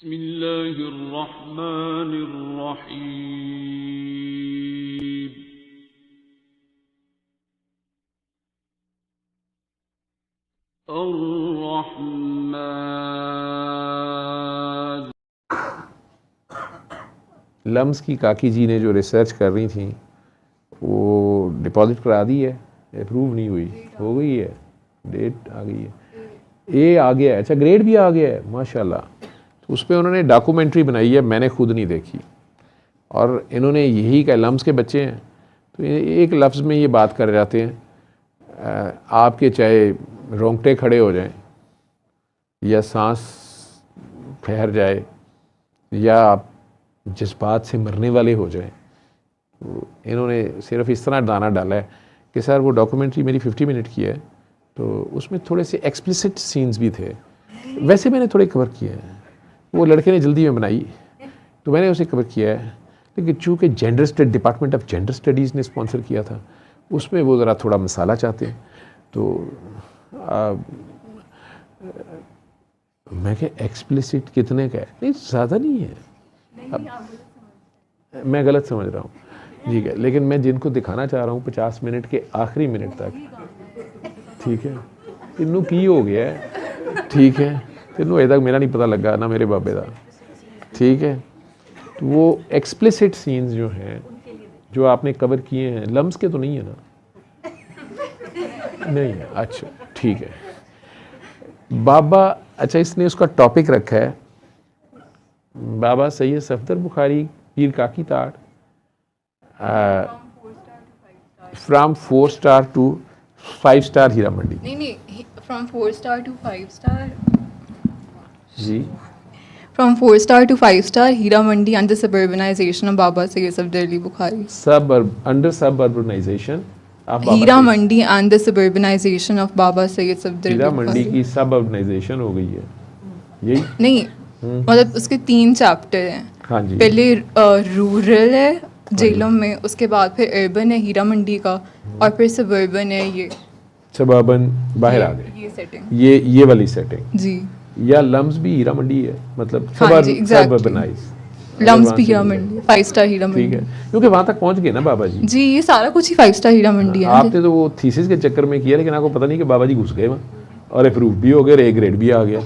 बिस्मिल्लाहिर्रहमानिर्रहीम। अर्रहमान। लम्स की काकी जी ने जो रिसर्च कर रही थी वो डिपॉजिट करा दी है, अप्रूव नहीं हुई, हो गई है, डेट आ गई है, ए आ गया है, अच्छा ग्रेड भी आ गया है माशाल्लाह। तो उस पर उन्होंने डॉक्यूमेंट्री बनाई है, मैंने खुद नहीं देखी, और इन्होंने यही कहा लम्स के बच्चे हैं तो एक लफ्ज़ में ये बात कर जाते हैं, आपके चाहे रोंगटे खड़े हो जाएं या सांस ठहर जाए या आप जज्बात से मरने वाले हो जाएं, तो इन्होंने सिर्फ इस तरह दाना डाला है कि सर वो डॉक्यूमेंट्री मेरी 50 मिनट की है तो उसमें थोड़े से एक्सप्लिसिट सीन्स भी थे, वैसे मैंने थोड़े कवर किए हैं, वो लड़के ने जल्दी में बनाई तो मैंने उसे कवर किया है, लेकिन चूँकि डिपार्टमेंट ऑफ जेंडर स्टडीज़ ने स्पॉन्सर किया था उसमें वो ज़रा थोड़ा मसाला चाहते हैं, तो मैं क्या एक्सप्लिसिट कितने का है, नहीं ज़्यादा नहीं है, अब मैं गलत समझ रहा हूँ, ठीक है, लेकिन मैं जिनको दिखाना चाह रहा हूँ 50 मिनट के आखिरी मिनट तक, ठीक है, इनू की हो गया है, ठीक है, तेनों अजे तक मेरा नहीं पता लगा ना मेरे बाबे का, ठीक है, तो वो एक्सप्लिसिट सीन्स जो हैं जो आपने कवर किए हैं, लम्स के तो नहीं है ना, नहीं है, अच्छा ठीक है, बाबा, अच्छा इसने उसका टॉपिक रखा है बाबा Syed Safdar Bukhari Pir Kaki Tar, from 4 star to 5 star Heera Mandi, नहीं फ्रॉम 4 स्टार टू 5 स्टार जी, from 4 star to 5 star Heera Mandi and the suburbanisation of Baba Syed Safdar Ali Bukhari, under suburbanisation Heera Mandi and the suburbanisation of Baba Syed Safdar Ali Heera Bukhari. Mandi की सबअर्बनाइजेशन हो गई है, यही नहीं मतलब उसके 3 चैप्टर हैं, हाँ जी, पहले रूरल है जेलम में, उसके बाद फिर अर्बन है हीरा मंडी का, और फिर सबर्बन है ये सबअर्बन बाहर आ गए, ये सेटिंग, ये वाली सेटिंग, जी या लम्स भी हीरा मंडी है, मतलब हाँ जी, exactly. सबअर्बनाइज लम्स भी हीरा मंडी, 5 स्टार हीरा मंडी, ठीक है, क्योंकि वहाँ तक पहुँच गए ना बाबा जी, जी ये सारा कुछ ही 5 स्टार हीरा मंडी है। आपने तो वो थीसिस के चक्कर में किया, लेकिन आपको पता नहीं कि बाबा जी घुस गए वहाँ और अप्रूव भी हो गए और ए ग्रेड भी आ गया,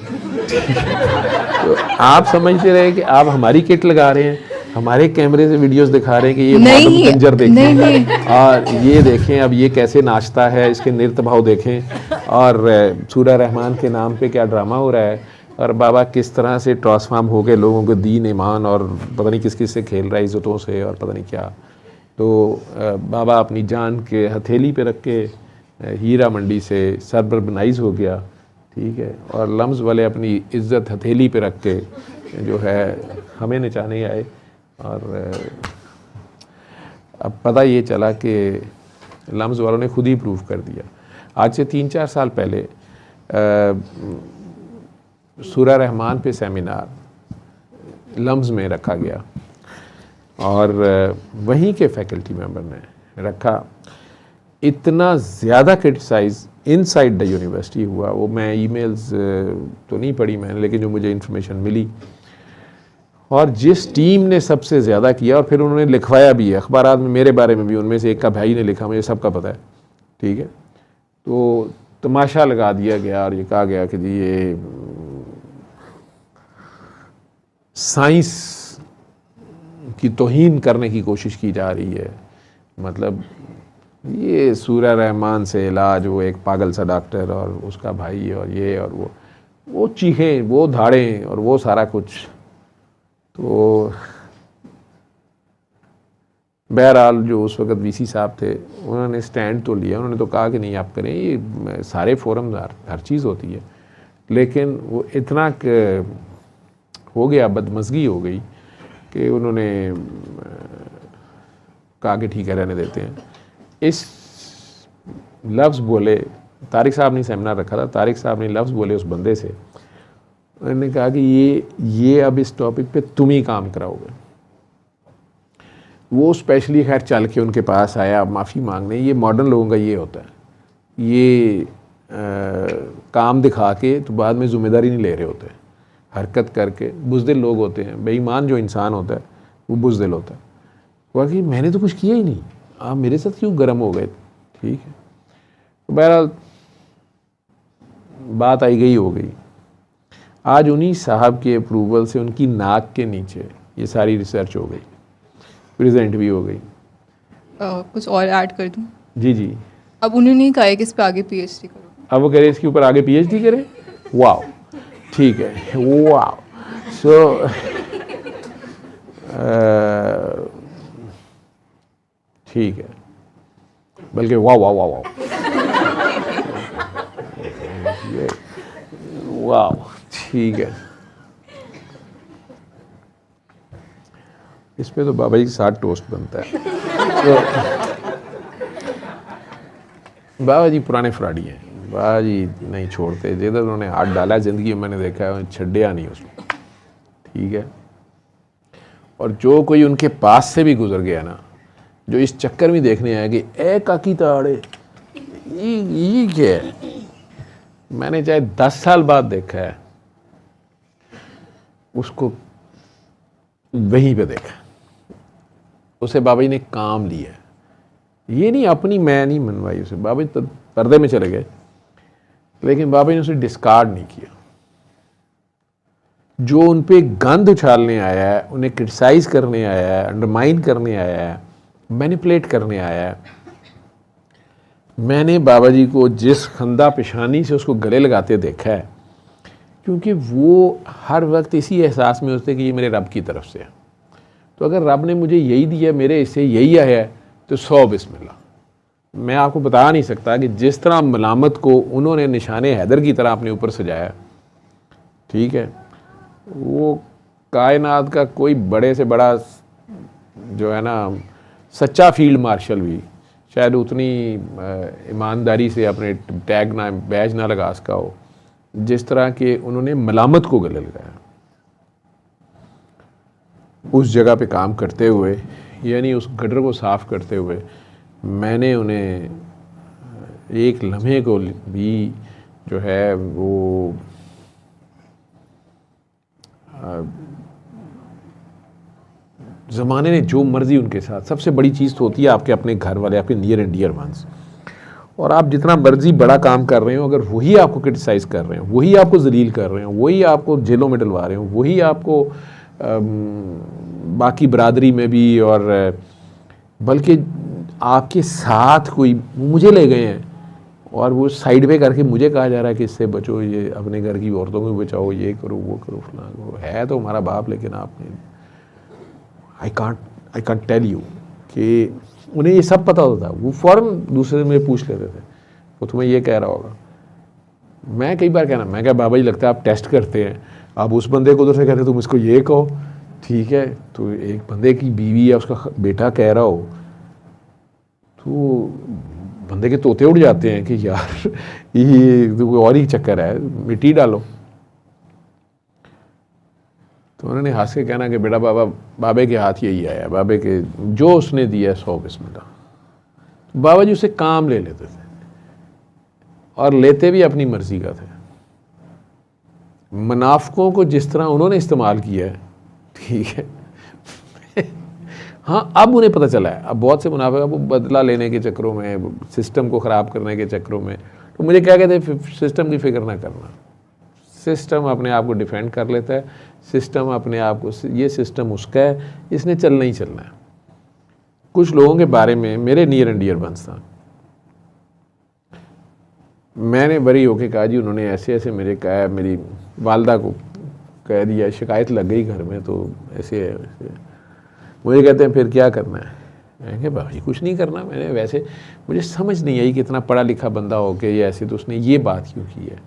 तो आप समझते रहे कि आप हमारी किट लगा रहे हैं, हमारे कैमरे से वीडियोस दिखा रहे हैं कि ये मॉडर्न कंजर देखें, नहीं। और ये देखें अब ये कैसे नाचता है, इसके नृत्य भाव देखें, और सूरह रहमान के नाम पे क्या ड्रामा हो रहा है, और बाबा किस तरह से ट्रांसफॉर्म हो गए लोगों को दीन ईमान, और पता नहीं किस किस से खेल रहा है इज़्ज़तों से और पता नहीं क्या, तो बाबा अपनी जान के हथेली पे रख के हीरा मंडी से सरबरबनाइज हो गया, ठीक है, और लम्स वाले अपनी इज़्ज़त हथेली पे रख के जो है हमें नचाने आए, और अब पता ये चला कि लम्स वालों ने खुद ही प्रूव कर दिया। आज से 3-4 साल पहले सूरह रहमान पे सेमिनार लम्स में रखा गया, और वहीं के फैकल्टी मेंबर ने रखा, इतना ज़्यादा क्रिटिसाइज़ इनसाइड द यूनिवर्सिटी हुआ, वो मैं ईमेल्स तो नहीं पढ़ी मैंने, लेकिन जो मुझे इन्फॉर्मेशन मिली, और जिस टीम ने सबसे ज़्यादा किया, और फिर उन्होंने लिखवाया भी है अखबारात में, मेरे बारे में भी उनमें से एक का भाई ने लिखा, मुझे सबका पता है, ठीक है, तो तमाशा लगा दिया गया और ये कहा गया कि जी ये साइंस की तौहीन करने की कोशिश की जा रही है, मतलब ये सूरह रहमान से इलाज, वो एक पागल सा डॉक्टर और उसका भाई और ये और वो चीखें, वो धाड़ें और वो सारा कुछ, तो बहरहाल जो उस वक़्त वीसी साहब थे उन्होंने स्टैंड तो लिया, उन्होंने तो कहा कि नहीं आप करें, ये सारे फोरम हर चीज़ होती है, लेकिन वो इतना हो गया, बदमज़गी हो गई कि उन्होंने कहा कि ठीक है रहने देते हैं। इस लफ्ज़ बोले, तारिक साहब ने सेमिनार रखा था, तारिक साहब ने लफ्ज़ बोले उस बंदे से, उन्होंने कहा कि ये अब इस टॉपिक पे तुम ही काम कराओगे। वो स्पेशली खैर चल के उनके पास आया माफ़ी मांगने, ये मॉडर्न लोगों का ये होता है, ये काम दिखा के तो बाद में ज़िम्मेदारी नहीं ले रहे होते। हरकत करके, बुज़दिल लोग होते हैं, बेईमान जो इंसान होता है वो बुज़दिल होता है। वो कि मैंने तो कुछ किया ही नहीं, आप मेरे साथ क्यों गर्म हो गए। ठीक है, तो बहरहाल बात आई गई हो गई। आज उन्हीं साहब के अप्रूवल से उनकी नाक के नीचे ये सारी रिसर्च हो गई, प्रेजेंट भी हो गई। कुछ और ऐड कर दूँ? जी जी। अब उन्होंने नहीं कहा है कि इस पे आगे पीएचडी करो। अब वो कह रहे इसके ऊपर आगे पीएचडी करें। वाह, ठीक है, वाह। सो ठीक है, बल्कि वाह वाह वाह वाह, वाह, ठीक है। इस पे तो बाबा जी के साथ टोस्ट बनता है। तो बाबा जी पुराने फ्राडी हैं, बाबा जी नहीं छोड़ते, जिधर उन्होंने हाथ डाला ज़िंदगी में मैंने देखा है छड्डिया नहीं उसमें। ठीक है, और जो कोई उनके पास से भी गुजर गया ना, जो इस चक्कर में देखने आया कि ए काकी ताड़े ये क्या है, मैंने चाहे 10 साल बाद देखा है उसको, वहीं पे देखा, उसे बाबा जी ने काम लिया। ये नहीं अपनी मैं नहीं मनवाई उसे, बाबा जी तो पर्दे में चले गए, लेकिन बाबा जी ने उसे डिस्कार्ड नहीं किया। जो उन पे गंद उछालने आया है, उन्हें क्रिटिसाइज करने आया है, अंडरमाइन करने आया है, मैनिपुलेट करने आया है, मैंने बाबा जी को जिस खंदा पेशानी से उसको गले लगाते देखा है, क्योंकि वो हर वक्त इसी एहसास में होते कि ये मेरे रब की तरफ से है। तो अगर रब ने मुझे यही दिया, मेरे इससे यही आया है, तो 100 बिस्मिल्लाह। मैं आपको बता नहीं सकता कि जिस तरह मलामत को उन्होंने निशाने हैदर की तरह अपने ऊपर सजाया, ठीक है, वो कायनात का कोई बड़े से बड़ा जो है ना सच्चा फील्ड मार्शल भी शायद उतनी ईमानदारी से अपने टैग ना बैज ना लगा सका हो जिस तरह के उन्होंने मलामत को गले लगाया। उस जगह पे काम करते हुए, यानी उस गटर को साफ़ करते हुए, मैंने उन्हें एक लम्हे को भी जो है वो ज़माने ने जो मर्ज़ी उनके साथ, सबसे बड़ी चीज़ तो होती है आपके अपने घर वाले, आपके नियर एंड डियर वंस। और आप जितना मर्जी बड़ा काम कर रहे हो, अगर वही आपको क्रिटिसाइज़ कर रहे हो, वही आपको जलील कर रहे हो, वही आपको जेलों में डलवा रहे हो, वही आपको बाकी बरादरी में भी, और बल्कि आपके साथ कोई मुझे ले गए हैं और वो साइड पे करके मुझे कहा जा रहा है कि इससे बचो, ये अपने घर की औरतों को बचाओ, ये करो वो करो फलां करो। है तो हमारा बाप, लेकिन आपने आई कांट टेल यू कि उन्हें ये सब पता होता था। वो फ़ौरन दूसरे में पूछ लेते थे, वो तुम्हें ये कह रहा होगा। मैं कई बार कहना, मैं क्या बाबा जी लगता है आप टेस्ट करते हैं, आप उस बंदे को उधर से कहते तुम इसको ये कहो, ठीक है, तो एक बंदे की बीवी या उसका बेटा कह रहा हो तो बंदे के तोते उड़ जाते हैं कि यार ये तो और ही चक्कर है, मिट्टी डालो। तो उन्होंने हंस के कहना कि बेटा बाबे के हाथ यही आया, बाबे के जो उसने दिया 100 बिस्मिल्लाह। बाबा जी उसे काम ले लेते थे और लेते भी अपनी मर्जी का थे। मुनाफिकों को जिस तरह उन्होंने इस्तेमाल किया है, ठीक है हाँ, अब उन्हें पता चला है, अब बहुत से मुनाफिक वो बदला लेने के चक्करों में, सिस्टम को ख़राब करने के चक्करों में, तो मुझे क्या कहते हैं, सिस्टम की फ़िक्र ना करना। सिस्टम अपने आप को डिफेंड कर लेता है, सिस्टम अपने आप को, ये सिस्टम उसका है, इसने चलना ही चलना है। कुछ लोगों के बारे में मेरे नियर एंड डियर वंस था, मैंने बरी होके कहा जी उन्होंने ऐसे ऐसे मेरे कहा, मेरी वालदा को कह दिया, शिकायत लग गई घर में, तो ऐसे है वैसे। मुझे कहते हैं फिर क्या करना है, मैं कहा भाई कुछ नहीं करना। मैंने वैसे मुझे समझ नहीं आई कि इतना पढ़ा लिखा बंदा हो के ये ऐसे, तो उसने ये बात क्यों की है।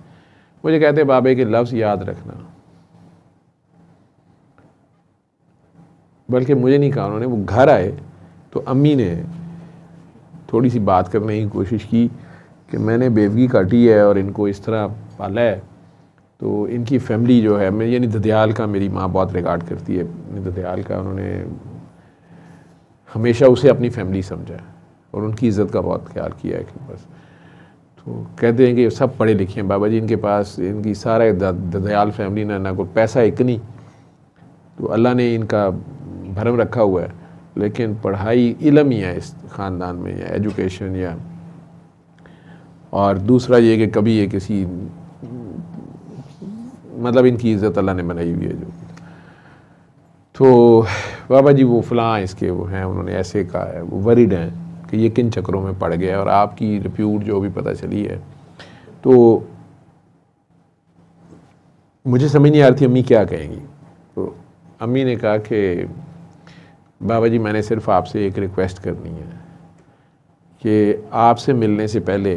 मुझे कहते बाबे के लफ्ज़ याद रखना, बल्कि मुझे नहीं कहा उन्होंने, वो घर आए तो अम्मी ने थोड़ी सी बात करने की कोशिश की कि मैंने बेवगी काटी है और इनको इस तरह पाला है, तो इनकी फैमिली जो है, मैं यानी ददयाल का, मेरी माँ बहुत रिगार्ड करती है ददयाल का, उन्होंने हमेशा उसे अपनी फैमिली समझा है और उनकी इज़्ज़त का बहुत ख्याल किया है कि बस। तो कहते हैं कि सब पढ़े लिखे हैं बाबा जी, इनके पास इनकी सारा दयाल फैमिली ना कोई पैसा एक नहीं, तो अल्लाह ने इनका भरम रखा हुआ है, लेकिन पढ़ाई इल्म ही है इस ख़ानदान में, या एजुकेशन या, और दूसरा ये कि कभी ये किसी मतलब इनकी इज़्ज़त अल्लाह ने बनाई हुई है जो। तो बाबा जी वो फ़लाँ इसके वो हैं, उन्होंने ऐसे कहा है, वो वरीड हैं कि ये किन चक्करों में पड़ गया, और आपकी रिप्यूट जो भी पता चली है। तो मुझे समझ नहीं आ रही थी अम्मी क्या कहेंगी। तो अम्मी ने कहा कि बाबा जी मैंने सिर्फ आपसे एक रिक्वेस्ट करनी है कि आपसे मिलने से पहले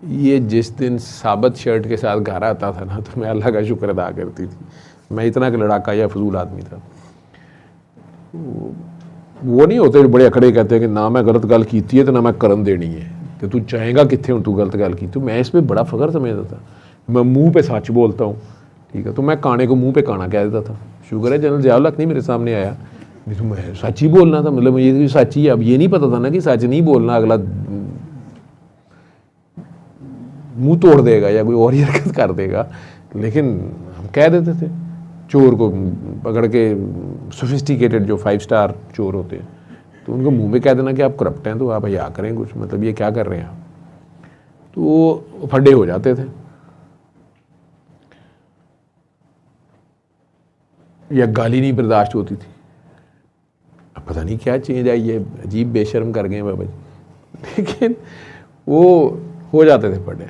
ये जिस दिन साबत शर्ट के साथ घर आता था ना, तो मैं अल्लाह का शुक्र अदा करती थी। मैं इतना कि लड़ाका या फजूल आदमी था। वो नहीं होते जो बड़े अकड़े कहते हैं कि ना मैं गलत गल की है तो ना मैं करन देनी है, तो तू चाहेगा कितने हूँ तू गलत गल की। तो मैं इस पर बड़ा फ़ख्र समझता था, मैं मुँह पे सच बोलता हूँ, ठीक है। तो मैं काने को मुँह पे काना कह देता था। शुक्र है जनरल ज़ियाउल हक नहीं मेरे सामने आया, नहीं तो मैं सच ही बोलना था, मतलब ये सच ही। अब ये नहीं पता था ना कि सच नहीं बोलना अगला मुंह तोड़ देगा या कोई और ही हरकत कर देगा, लेकिन हम कह देते थे। चोर को पकड़ के, सोफिस्टिकेटेड जो 5 स्टार चोर होते हैं, तो उनको मुंह में कह देना कि आप करप्ट हैं, तो आप या करें कुछ, मतलब ये क्या कर रहे हैं आप, तो वो फड्डे हो जाते थे। या गाली नहीं बर्दाश्त होती थी। अब पता नहीं क्या चेंज आई है, अजीब बेशर्म कर गए बाबा जी, लेकिन वो हो जाते थे फड्डे।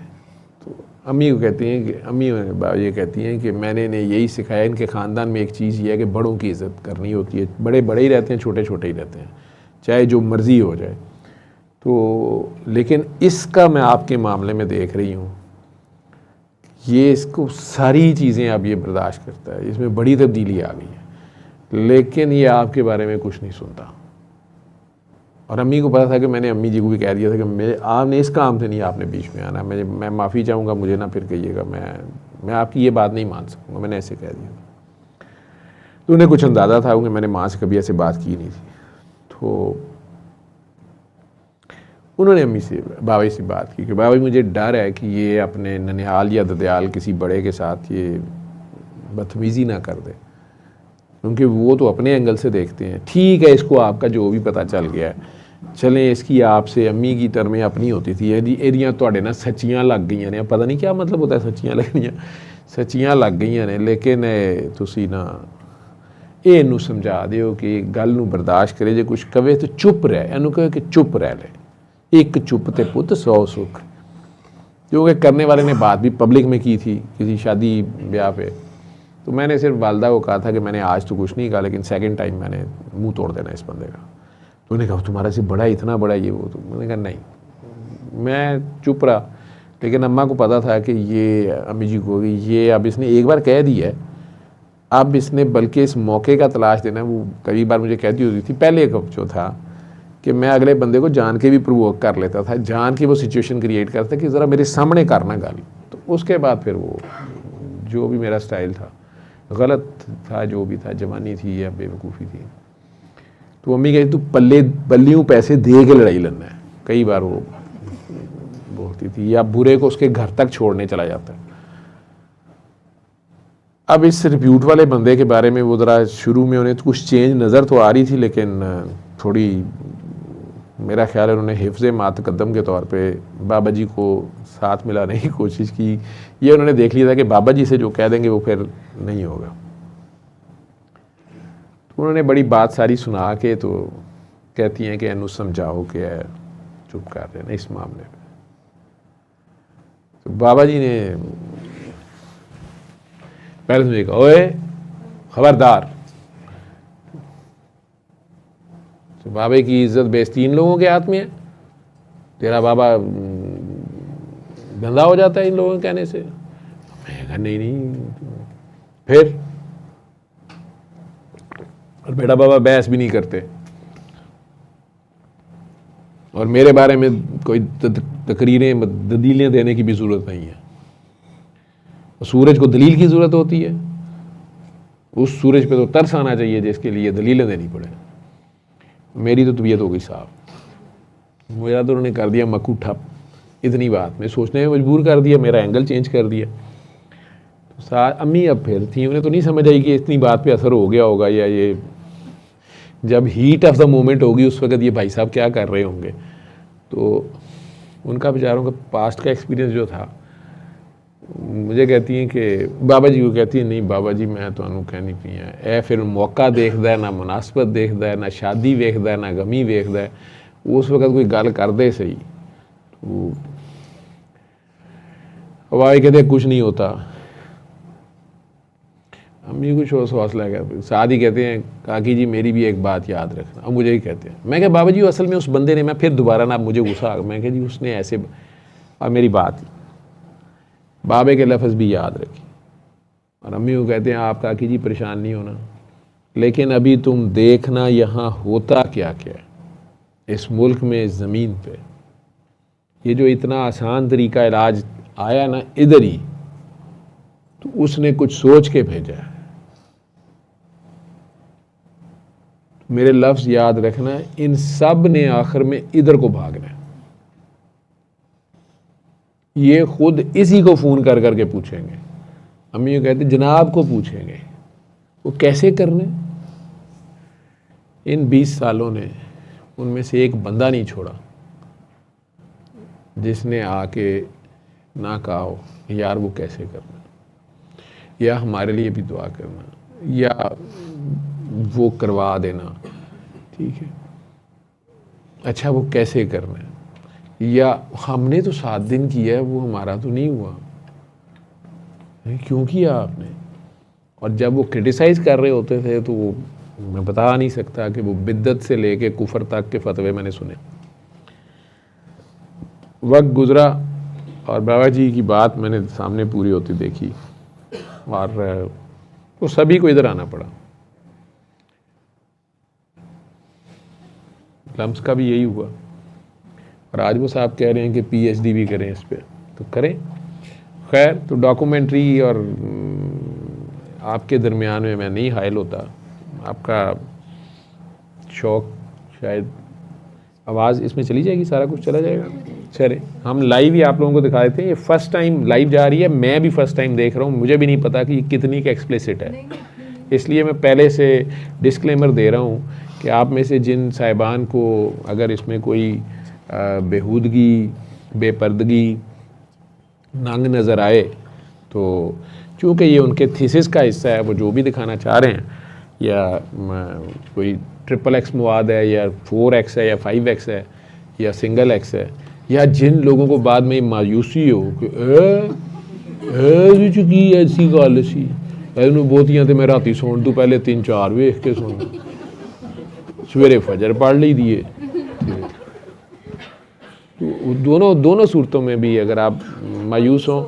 तो अम्मी को कहती हैं कि अम्मी ये कहती हैं कि मैंने इन्हें यही सिखाया, इनके ख़ानदान में एक चीज़ ये है कि बड़ों की इज़्ज़त करनी होती है। बड़े बड़े ही रहते हैं, छोटे छोटे ही रहते हैं, चाहे जो मर्ज़ी हो जाए। तो लेकिन इसका मैं आपके मामले में देख रही हूँ, ये इसको सारी चीज़ें अब ये बर्दाश्त करता है, इसमें बड़ी तब्दीली आ गई है, लेकिन ये आपके बारे में कुछ नहीं सुनता। और अम्मी को पता था कि मैंने अम्मी जी को भी कह दिया था कि मेरे आपने इस काम से नहीं आपने बीच में आना, मैं माफ़ी चाहूँगा, मुझे ना फिर कहिएगा, मैं आपकी ये बात नहीं मान सकूँगा, मैंने ऐसे कह दिया था। तो उन्हें कुछ अंदाज़ा था कि मैंने माँ से कभी ऐसे बात की नहीं थी। तो उन्होंने अम्मी से, बाबा से बात की कि बाबा मुझे डर है कि ये अपने ननिहाल या ददयाल किसी बड़े के साथ ये बदतमीज़ी ना कर दे, क्योंकि वो तो अपने एंगल से देखते हैं। ठीक है, इसको आपका जो भी पता चल गया है, चलें, इसकी आपसे अम्मी की टर्में अपनी होती थी, एरिया थोड़े ना सच्चियाँ लग गई ने, पता नहीं क्या मतलब होता है सच्चियाँ लगनियाँ, सच्चियाँ लग गई ने, लेकिन तुसी ना इनू समझा दिओ कि गल नू बर्दाश्त करे, जे कुछ कवे तो चुप रह, इनू कहे कि चुप रह ले, एक चुप ते पुत 100 सुख। क्योंकि करने वाले ने बात भी पब्लिक में की थी किसी शादी ब्याह पे, तो मैंने सिर्फ वालदा को कहा था कि मैंने आज तो कुछ नहीं कहा, लेकिन सेकंड टाइम मैंने मुंह तोड़ देना इस बंदे का। तो उन्होंने कहा तुम्हारा से बड़ा, इतना बड़ा ये वो, तो मैंने कहा नहीं, मैं चुप रहा। लेकिन अम्मा को पता था कि ये अम्मी जी को ये अब इसने एक बार कह दिया है, अब इसने बल्कि इस मौके का तलाश देना। वो कई बार मुझे कहती होती थी पहले कब जो था कि मैं अगले बंदे को जान के भी प्रोवोक कर लेता था, जान के वो सिचुएशन क्रिएट करता कि ज़रा मेरे सामने करना गल। तो उसके बाद फिर वो जो भी मेरा स्टाइल था गलत था, जो भी था, जवानी थी या बेवकूफ़ी थी। तो मम्मी कहती तू बल्लियों पैसे दे के लड़ाई लड़ना है, कई बार वो बोलती थी, या बुरे को उसके घर तक छोड़ने चला जाता है। अब इस रिप्यूट वाले बंदे के बारे में वो ज़रा शुरू में उन्हें तो कुछ चेंज नज़र तो आ रही थी, लेकिन थोड़ी मेरा ख्याल है उन्होंने हिफ्ज़ मातकद्दम के तौर पे बाबा जी को साथ मिलाने की कोशिश की। ये उन्होंने देख लिया था कि बाबा जी से जो कह देंगे वो फिर नहीं होगा। तो उन्होंने बड़ी बात सारी सुना के तो कहती हैं कि इन्हू समझाओ कि चुप कर देना इस मामले में। तो बाबा जी ने पहले मुझे कहा ओए खबरदार, तो बाबा की इज्जत बेइज्जती इन लोगों के हाथ में है, तेरा बाबा गंदा हो जाता है इन लोगों के कहने से। मैं कहा नहीं फिर, और बेटा बाबा बहस भी नहीं करते, और मेरे बारे में कोई तकरीरें दलीलें देने की भी ज़रूरत नहीं है। सूरज को दलील की ज़रूरत होती है, उस सूरज पे तो तरस आना चाहिए जिसके लिए दलीलें देनी पड़े। मेरी तो तबीयत हो गई साहब, मेरा तो उन्होंने कर दिया मक्खू ठप इतनी बात में सोचने में मजबूर कर दिया, मेरा एंगल चेंज कर दिया। तो साथ अम्मी अब फिर थी, उन्हें तो नहीं समझ आई कि इतनी बात पे असर हो गया होगा, या ये जब हीट ऑफ द मोमेंट होगी उस वक्त ये भाई साहब क्या कर रहे होंगे। तो उनका बेचारों का पास्ट का एक्सपीरियंस जो था, मुझे कहती हैं कि बाबा जी को कहती है, नहीं बाबा जी मैं तो कहनी पी है ए फिर मौका देखता है, ना मुनासबत देखता है, ना शादी वेखता है, ना गमी वेखता है। उस वक्त कोई गल कर दे सही तो अब आए कहते कुछ नहीं होता। अम्मी कुछ हौसला गया, साथ ही कहते हैं काकी जी मेरी भी एक बात याद रखना। अब मुझे ही कहते हैं, मैं क्या बाबा जी असल में उस बंदे ने, मैं फिर दोबारा ना मुझे गुस्सा आ गया, मैं कहा जी उसने ऐसे, और मेरी बात बाबे के लफ्ज़ भी याद रखी। और अम्मी को कहते हैं आप काकी जी परेशान नहीं होना, लेकिन अभी तुम देखना यहाँ होता क्या क्या है इस मुल्क में, इस ज़मीन पे। ये जो इतना आसान तरीका इलाज आया ना इधर ही, तो उसने कुछ सोच के भेजा है। मेरे लफ्ज़ याद रखना, इन सब ने आखिर में इधर को भागना है। ये खुद इसी को फ़ोन कर करके पूछेंगे। अम्मी कहते जनाब को पूछेंगे वो कैसे करने। इन 20 सालों ने उनमें से एक बंदा नहीं छोड़ा जिसने आके ना कहा हो यार वो कैसे करना, या हमारे लिए भी दुआ करना, या वो करवा देना, ठीक है अच्छा वो कैसे करना है, या हमने तो 7 दिन किया है वो हमारा तो नहीं हुआ, क्यों किया आपने। और जब वो क्रिटिसाइज़ कर रहे होते थे तो वो मैं बता नहीं सकता कि वो बिद्दत से लेके कुफर तक के फतवे मैंने सुने। वक्त गुज़रा और बाबा जी की बात मैंने सामने पूरी होती देखी, और वो सभी को इधर आना पड़ा। लम्स का भी यही हुआ, और आज वो साहब कह रहे हैं कि PhD भी करें इस पर, तो करें। खैर तो डॉक्यूमेंट्री और आपके दरमियान में मैं नहीं हायल होता, आपका शौक़ शायद। आवाज़ इसमें चली जाएगी, सारा कुछ चला जाएगा। चले हम लाइव ही आप लोगों को दिखा देते हैं। ये फर्स्ट टाइम लाइव जा रही है, मैं भी फर्स्ट टाइम देख रहा हूँ, मुझे भी नहीं पता कि ये कितनी का एक्सप्लिसिट है, इसलिए मैं पहले से डिस्क्लेमर दे रहा हूँ कि आप में से जिन साहिबान को अगर इसमें कोई बेहूदगी, बेपर्दगी, नंग नज़र आए, तो चूँकि ये उनके थीसिस का हिस्सा है, वो जो भी दिखाना चाह रहे हैं, या कोई XXX मवाद है, या 4X है, या 5X है, या सिंगल X है, या जिन लोगों को बाद में मायूसी हो कि की ऐसी गल सी बहुतियां तो मैं राती सोने तो पहले 3-4 वेख के सोना, सवेरे फजर पढ़ ली दिए। तो दोनों सूरतों में भी अगर आप मायूस हों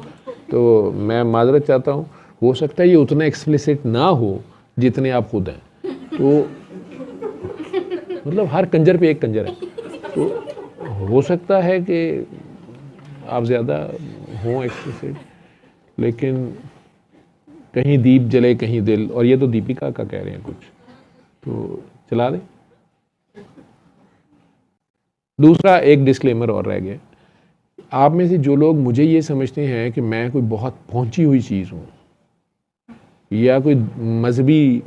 तो मैं माजरत चाहता हूँ। हो सकता है ये उतना एक्सप्लिसिट ना हो जितने आप खुद हैं, तो मतलब हर कंजर पे एक कंजर है, तो हो सकता है कि आप ज़्यादा हों एक्सप्लिसिट, लेकिन कहीं दीप जले कहीं दिल, और ये तो दीपिका का कह रहे हैं कुछ, तो चला दें। दूसरा एक डिस्क्लेमर और रह गया, आप में से जो लोग मुझे ये समझते हैं कि मैं कोई बहुत पहुंची हुई चीज़ हूँ, या कोई मजहबी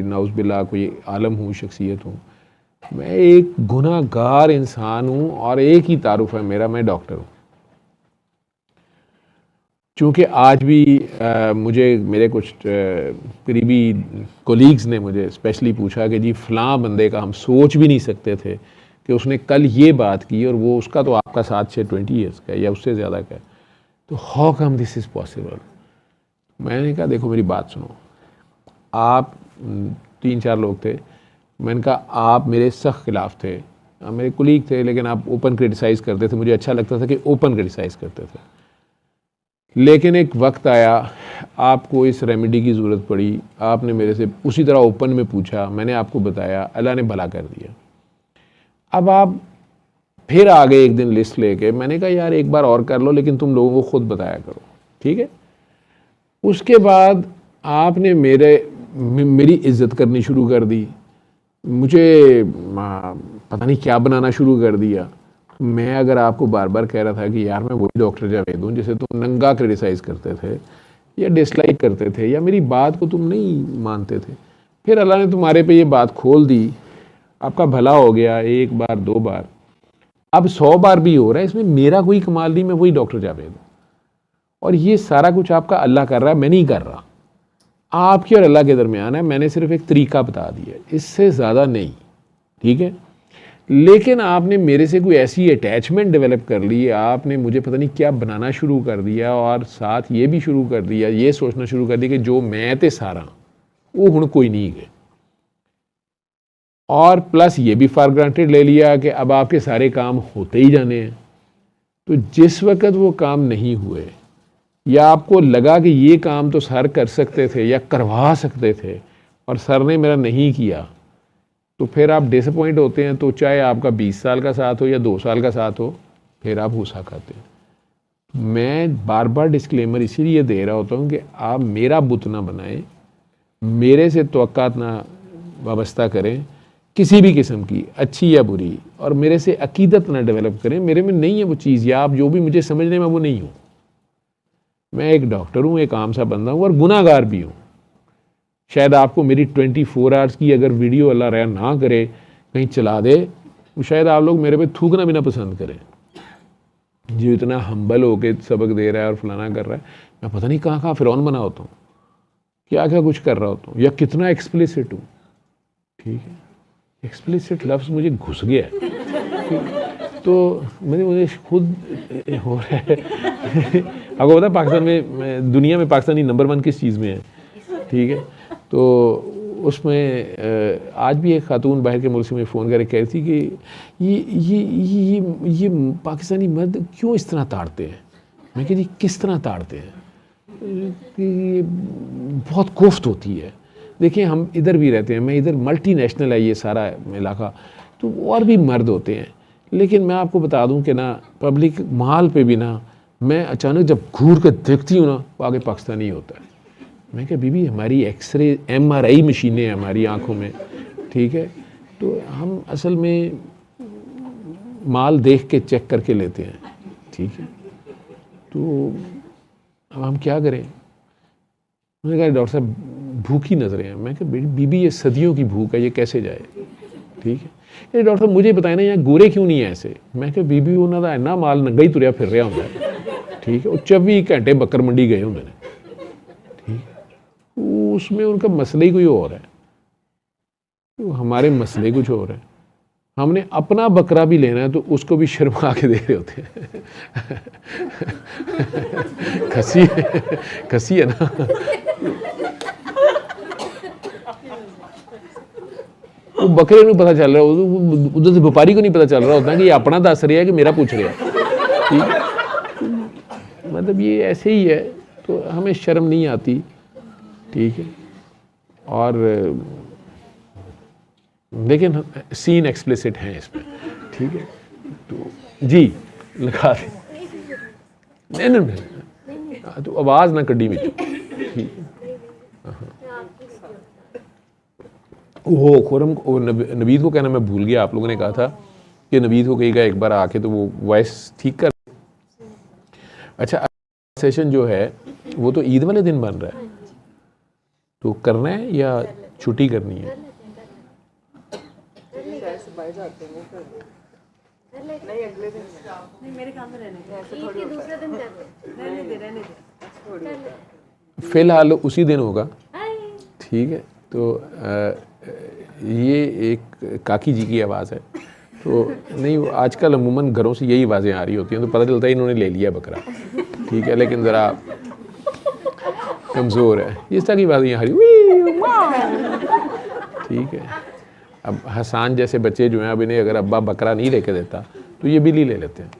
नाउज़बिल्ला कोई आलम हूँ, शख्सियत हूँ, मैं एक गुनाहगार इंसान हूँ, और एक ही तारुफ है मेरा, मैं डॉक्टर हूँ। चूँकि आज भी मुझे मेरे कुछ करीबी कोलीग्स ने मुझे स्पेशली पूछा कि जी फ़लाँ बंदे का हम सोच भी नहीं सकते थे कि उसने कल ये बात की, और वो उसका तो आपका साथ से 20 ईयर्स का है या उससे ज़्यादा का है, तो how come this is possible. मैंने कहा देखो मेरी बात सुनो, आप 3-4 लोग थे, मैंने कहा आप मेरे सख्त खिलाफ थे, आप मेरे कुलीग थे, लेकिन आप ओपन क्रिटिसाइज़ करते थे, मुझे अच्छा लगता था कि ओपन क्रिटिसाइज़ करते थे। लेकिन एक वक्त आया आपको इस रेमेडी की ज़रूरत पड़ी, आपने मेरे से उसी तरह ओपन में पूछा, मैंने आपको बताया, अल्लाह ने भला कर दिया। अब आप फिर आ गए एक दिन लिस्ट लेके, मैंने कहा यार एक बार और कर लो, लेकिन तुम लोगों को खुद बताया करो, ठीक है। उसके बाद आपने मेरी इज्जत करनी शुरू कर दी, मुझे पता नहीं क्या बनाना शुरू कर दिया, मैं अगर आपको बार बार कह रहा था कि यार मैं वही डॉक्टर जावेद हूँ जिसे तुम नंगा क्रिटिसाइज करते थे या डिसलाइक करते थे या मेरी बात को तुम नहीं मानते थे, फिर अल्लाह ने तुम्हारे पे ये बात खोल दी, आपका भला हो गया, 1 बार 2 बार, अब 100 बार भी हो रहा है, इसमें मेरा कोई कमाल नहीं, मैं वही डॉक्टर जावेद हूँ। और ये सारा कुछ आपका अल्लाह कर रहा है, मैं नहीं कर रहा, आपके और अल्लाह के दरमियान है। मैंने सिर्फ एक तरीका बता दिया, इससे ज़्यादा नहीं, ठीक है। लेकिन आपने मेरे से कोई ऐसी अटैचमेंट डेवलप कर ली, आपने मुझे पता नहीं क्या बनाना शुरू कर दिया, और साथ ये भी शुरू कर दिया, ये सोचना शुरू कर दिया कि जो मैं ते सारा वो हुण कोई नहीं है, और प्लस ये भी फॉर ग्रांटेड ले लिया कि अब आपके सारे काम होते ही जाने हैं। तो जिस वक्त वो काम नहीं हुए या आपको लगा कि ये काम तो सर कर सकते थे या करवा सकते थे और सर ने मेरा नहीं किया, तो फिर आप डिसअपॉइंट होते हैं। तो चाहे आपका 20 साल का साथ हो या 2 साल का साथ हो, फिर आप गुस्सा खाते हैं। मैं बार बार डिस्क्लेमर इसीलिए दे रहा होता हूँ कि आप मेरा बुत ना बनाएं, मेरे से तवक्कात ना वाबस्ता करें किसी भी किस्म की, अच्छी या बुरी, और मेरे से अकीदत ना डेवलप करें। मेरे में नहीं है वो चीज़, या आप जो भी मुझे समझने में वो नहीं हूँ। मैं एक डॉक्टर हूँ, एक आम सा बंदा हूँ और गुनाहगार भी हूँ। शायद आपको मेरी 24 आवर्स की अगर वीडियो अल्लाह रहा ना करे कहीं चला दे, तो शायद आप लोग मेरे पे थूकना भी ना पसंद करें। जो इतना हम्बल होके सबक दे रहा है और फलाना कर रहा है, मैं पता नहीं कहाँ कहाँ फिरौन बना होता हूँ, क्या क्या कुछ कर रहा होता हूँ, या कितना एक्सप्लिसिट हूँ। ठीक है, एक्सप्लिसिट लफ्ज़ मुझे घुस गया है, तो मुझे खुद हो रहा है। आपको पता है पाकिस्तान में, दुनिया में पाकिस्तानी नंबर 1 किस चीज़ में है, ठीक है। तो उसमें आज भी एक खातून बाहर के मुल्क से मुझे फ़ोन करके कह रही थी कि ये पाकिस्तानी मर्द क्यों इस तरह ताड़ते हैं। मैं कह जी किस तरह ताड़ते हैं, कि ये बहुत कोफ्त होती है। देखिए हम इधर भी रहते हैं, मैं इधर मल्टीनेशनल है ये सारा इलाका, तो और भी मर्द होते हैं, लेकिन मैं आपको बता दूं कि ना पब्लिक माल पे भी ना, मैं अचानक जब घूर कर देखती हूँ ना, वो आगे पाकिस्तानी होता है। मैं कहा बीबी हमारी एक्सरे MRI मशीनें हैं हमारी आँखों में, ठीक है, तो हम असल में माल देख के चेक करके लेते हैं, ठीक है। तो अब हम क्या करें। उन्होंने कहा डॉक्टर साहब भूखी नजरें हैं। मैं कहा बीबी ये सदियों की भूख है, ये कैसे जाए, ठीक है। ये डॉक्टर साहब मुझे बताए ना यहाँ गोरे क्यों नहीं है ऐसे। मैं कहा बीबी उन्होंने का इन्ना माल नंगा ही तुरया फिर रहा होंगे, ठीक है, वो 24 घंटे बकर मंडी गए होंगे, ठीक है। उसमें उनका मसला ही कोई और है, तो हमारे मसले कुछ और है। हमने अपना बकरा भी लेना है तो उसको भी शर्मा के दे रहे होते हैं। खसी है ना। वो बकरे को पता चल रहा है, उधर से व्यापारी को नहीं पता चल रहा होता कि ये अपना दस रहा है कि मेरा पूछ रहा है, ठीक। मतलब ये ऐसे ही है, तो हमें शर्म नहीं आती, ठीक है। और लेकिन सीन एक्सप्लिसिट हैं इसमें, ठीक है। तो जी लिखा दे, नहीं तो आवाज़ ना कड्डी में, ठीक है। ओह खुरम नवीद को कहना मैं भूल गया, आप लोगों ने कहा था कि नवीद को कहेगा एक बार आके तो वो वॉइस ठीक कर। अच्छा सेशन जो है वो तो ईद वाले दिन बन रहा है, तो करना है या छुट्टी करनी है। नहीं अगले दिन नहीं, मेरे काम में रहने दे, दूसरे दिन रहने दे। फिलहाल उसी दिन होगा, ठीक है। तो ये एक काकी जी की आवाज़ है, तो नहीं वो आजकल अमूमन घरों से यही आवाज़ें आ रही होती हैं, तो पता चलता है इन्होंने ले लिया बकरा, ठीक है। लेकिन ज़रा कमज़ोर है, इस तरह की आवाज़ें आ रही, ठीक है। अब हसान जैसे बच्चे जो हैं, अब इन्हें अगर अब्बा बकरा नहीं लेके देता तो ये बिल्ली ले लेते हैं,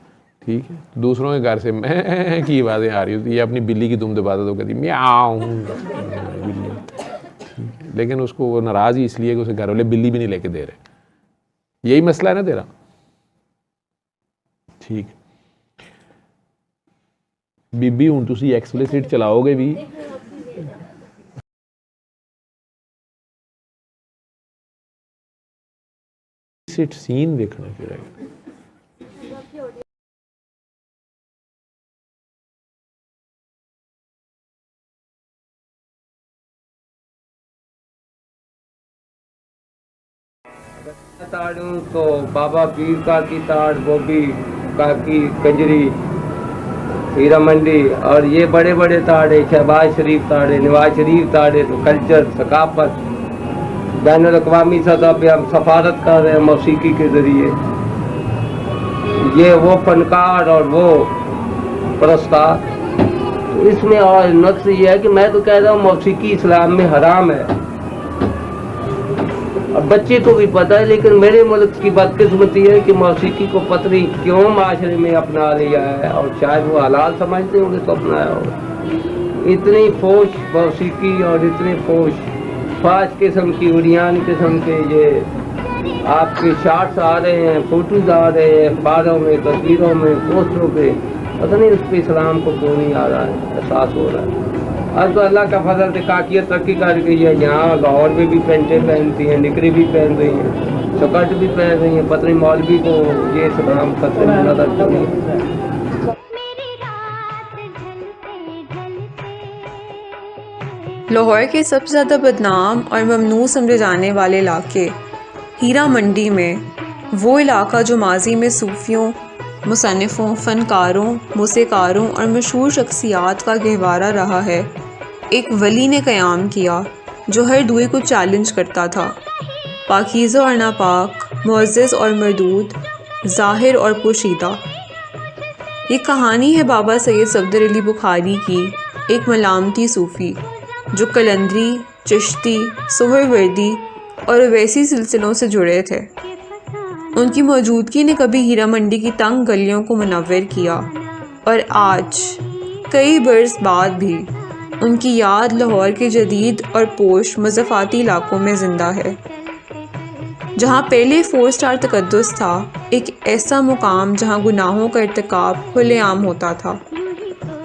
ठीक है। दूसरों के घर से मैं की आवाज़ें आ रही होती, ये अपनी बिल्ली की दुम दबाता तो कहती म्याऊं बिल्ली, लेकिन उसको वो नाराज़ ही इसलिए कि उसे घर वाले बिल्ली भी नहीं लेके दे रहे। यही मसला है ना तेरा, ठीक। बीबी हूँ तुसी एक्सप्लिसिट चलाओगे भी, सीन देखना फिर ताड़ू तो बाबा पीर का की ताड़, गोभी का की कंजरी, हीरा मंडी, और ये बड़े बड़े ताड़े शहबाज शरीफ ताड़े, नवाज शरीफ ताड़े, तो कल्चर सकाफत बैन अवी सतह पे हम सफारत कर रहे हैं मौसीकी के ज़रिए। ये वो फनकार और वो परस्तार, तो इसमें और नक्स ये है कि मैं तो कह रहा हूँ मौसीकी इस्लाम में हराम है। अब बच्चे को भी पता है, लेकिन मेरे मुल्क की बदकिस्मती है कि मौसीकी को पतरी क्यों माशरे में अपना लिया है, और शायद वो हलाल समझते होंगे तो अपनाया होगा। इतनी फोश मौसीकी और इतने फोश फाश किस्म की उड़ियान किस्म के ये आपके शार्ट्स आ रहे हैं, फोटोज आ रहे हैं अखबारों में, तस्वीरों में, पोस्टरों पे, पता नहीं उस पर इस्लाम को क्यों नहीं आ रहा है, एहसास हो रहा है। आज तो अल्लाह का फजल से काकियत तरक्की कर गई है। यहाँ लाहौर में भी पेंटें पहनती हैं, निकरी भी पहन रही हैं, स्कर्ट भी पहन रही हैं। पत्नी मौलवी को ये इस्लाम खतरे में नजर क्यों नहीं। लाहौर के सबसे ज़्यादा बदनाम और ममनू समझे जाने वाले इलाके हीरा मंडी में वो इलाका जो माजी में सूफ़ियों, मुसन्निफ़ों, फ़नकारों, मूसीकारों और मशहूर शख्सियात का गहवारा रहा है, एक वली ने क़याम किया जो हर दुए को चैलेंज करता था। पाकीज़ा और नापाक, मुअज़्ज़ज़ और मरदूद, ज़ाहिर और पोशीदा। ये कहानी है बाबा सैयद सफदर अली बुखारी की, एक मलामती सूफ़ी जो कलंदरी, चिश्ती, सुहरवर्दी और वैसी सिलसिलों से जुड़े थे। उनकी मौजूदगी ने कभी हीरा मंडी की तंग गलियों को मुनव्वर किया, और आज कई बरस बाद भी उनकी याद लाहौर के जदीद और पोश मज़ाफ़ाती इलाकों में ज़िंदा है। जहाँ पहले 4 स्टार तकद्दुस था, एक ऐसा मुकाम जहाँ गुनाहों का इर्तिकाब खुलेआम होता था,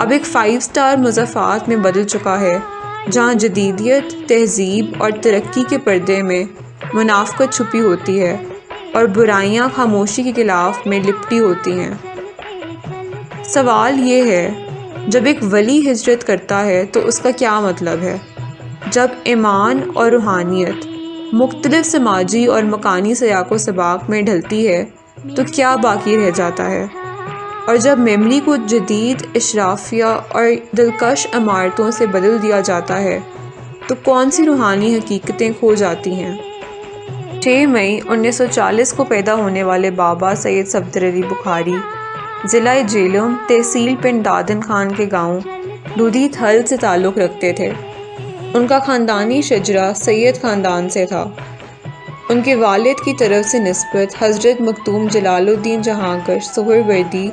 अब एक 5 स्टार मज़ाफ़ात में बदल चुका है, जहाँ जदीदियत, तहज़ीब और तरक्की के पर्दे में मुनाफ़क़त छुपी होती है और बुराइयाँ खामोशी के खिलाफ में लिपटी होती हैं। सवाल ये है, जब एक वली हिजरत करता है तो उसका क्या मतलब है? जब ईमान और रूहानियत मुख्तलिफ समाजी और मकानी सयाक़ो सबाक़ में ढलती है तो क्या बाकी रह जाता है? और जब मेमोरी को जदीद इशराफिया और दिलकश इमारतों से बदल दिया जाता है तो कौन सी रूहानी हकीकतें खो जाती हैं? 6 मई 1940 को पैदा होने वाले बाबा सैयद सफदर अली बुखारी ज़िला जेलम, तहसील पिंड दादन खान के गांव दूधी थल से ताल्लुक़ रखते थे। उनका ख़ानदानी शजरा सैयद ख़ानदान से था। उनके वालिद की तरफ से निस्बत हज़रत मखदूम जलालुद्दीन जहांगीर सुहरवर्दी,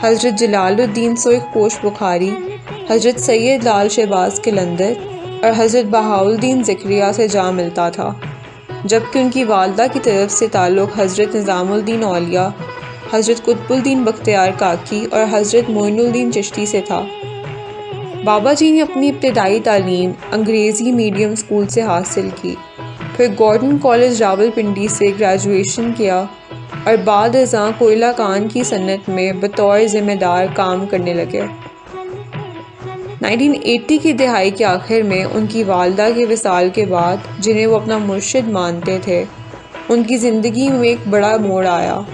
हज़रत जलालुद्दीन सुर्ख पोश बुखारी, हज़रत सैयद लाल शहबाज कलंदर और हज़रत बहाउद्दीन ज़िक्रिया से जा मिलता था, जबकि उनकी वालदा की तरफ से ताल्लुक़ हज़रत निज़ामुद्दीन औलिया, हज़रत कुतुबुद्दीन बख्तियार काकी और हज़रत मोइनुद्दीन चिश्ती से था। बाबा जी ने अपनी इब्तदाई तालीम अंग्रेज़ी मीडियम स्कूल से हासिल की, फिर गॉर्डन कॉलेज रावलपिंडी से ग्रेजुएशन किया और बाद अज़ां कोयला कान की सन्नत में बतौर ज़िम्मेदार काम करने लगे। 1980 की दहाई के आखिर में उनकी वालदा के विसाल के बाद, जिन्हें वो अपना मुर्शिद मानते थे, उनकी ज़िंदगी में एक बड़ा मोड़ आया।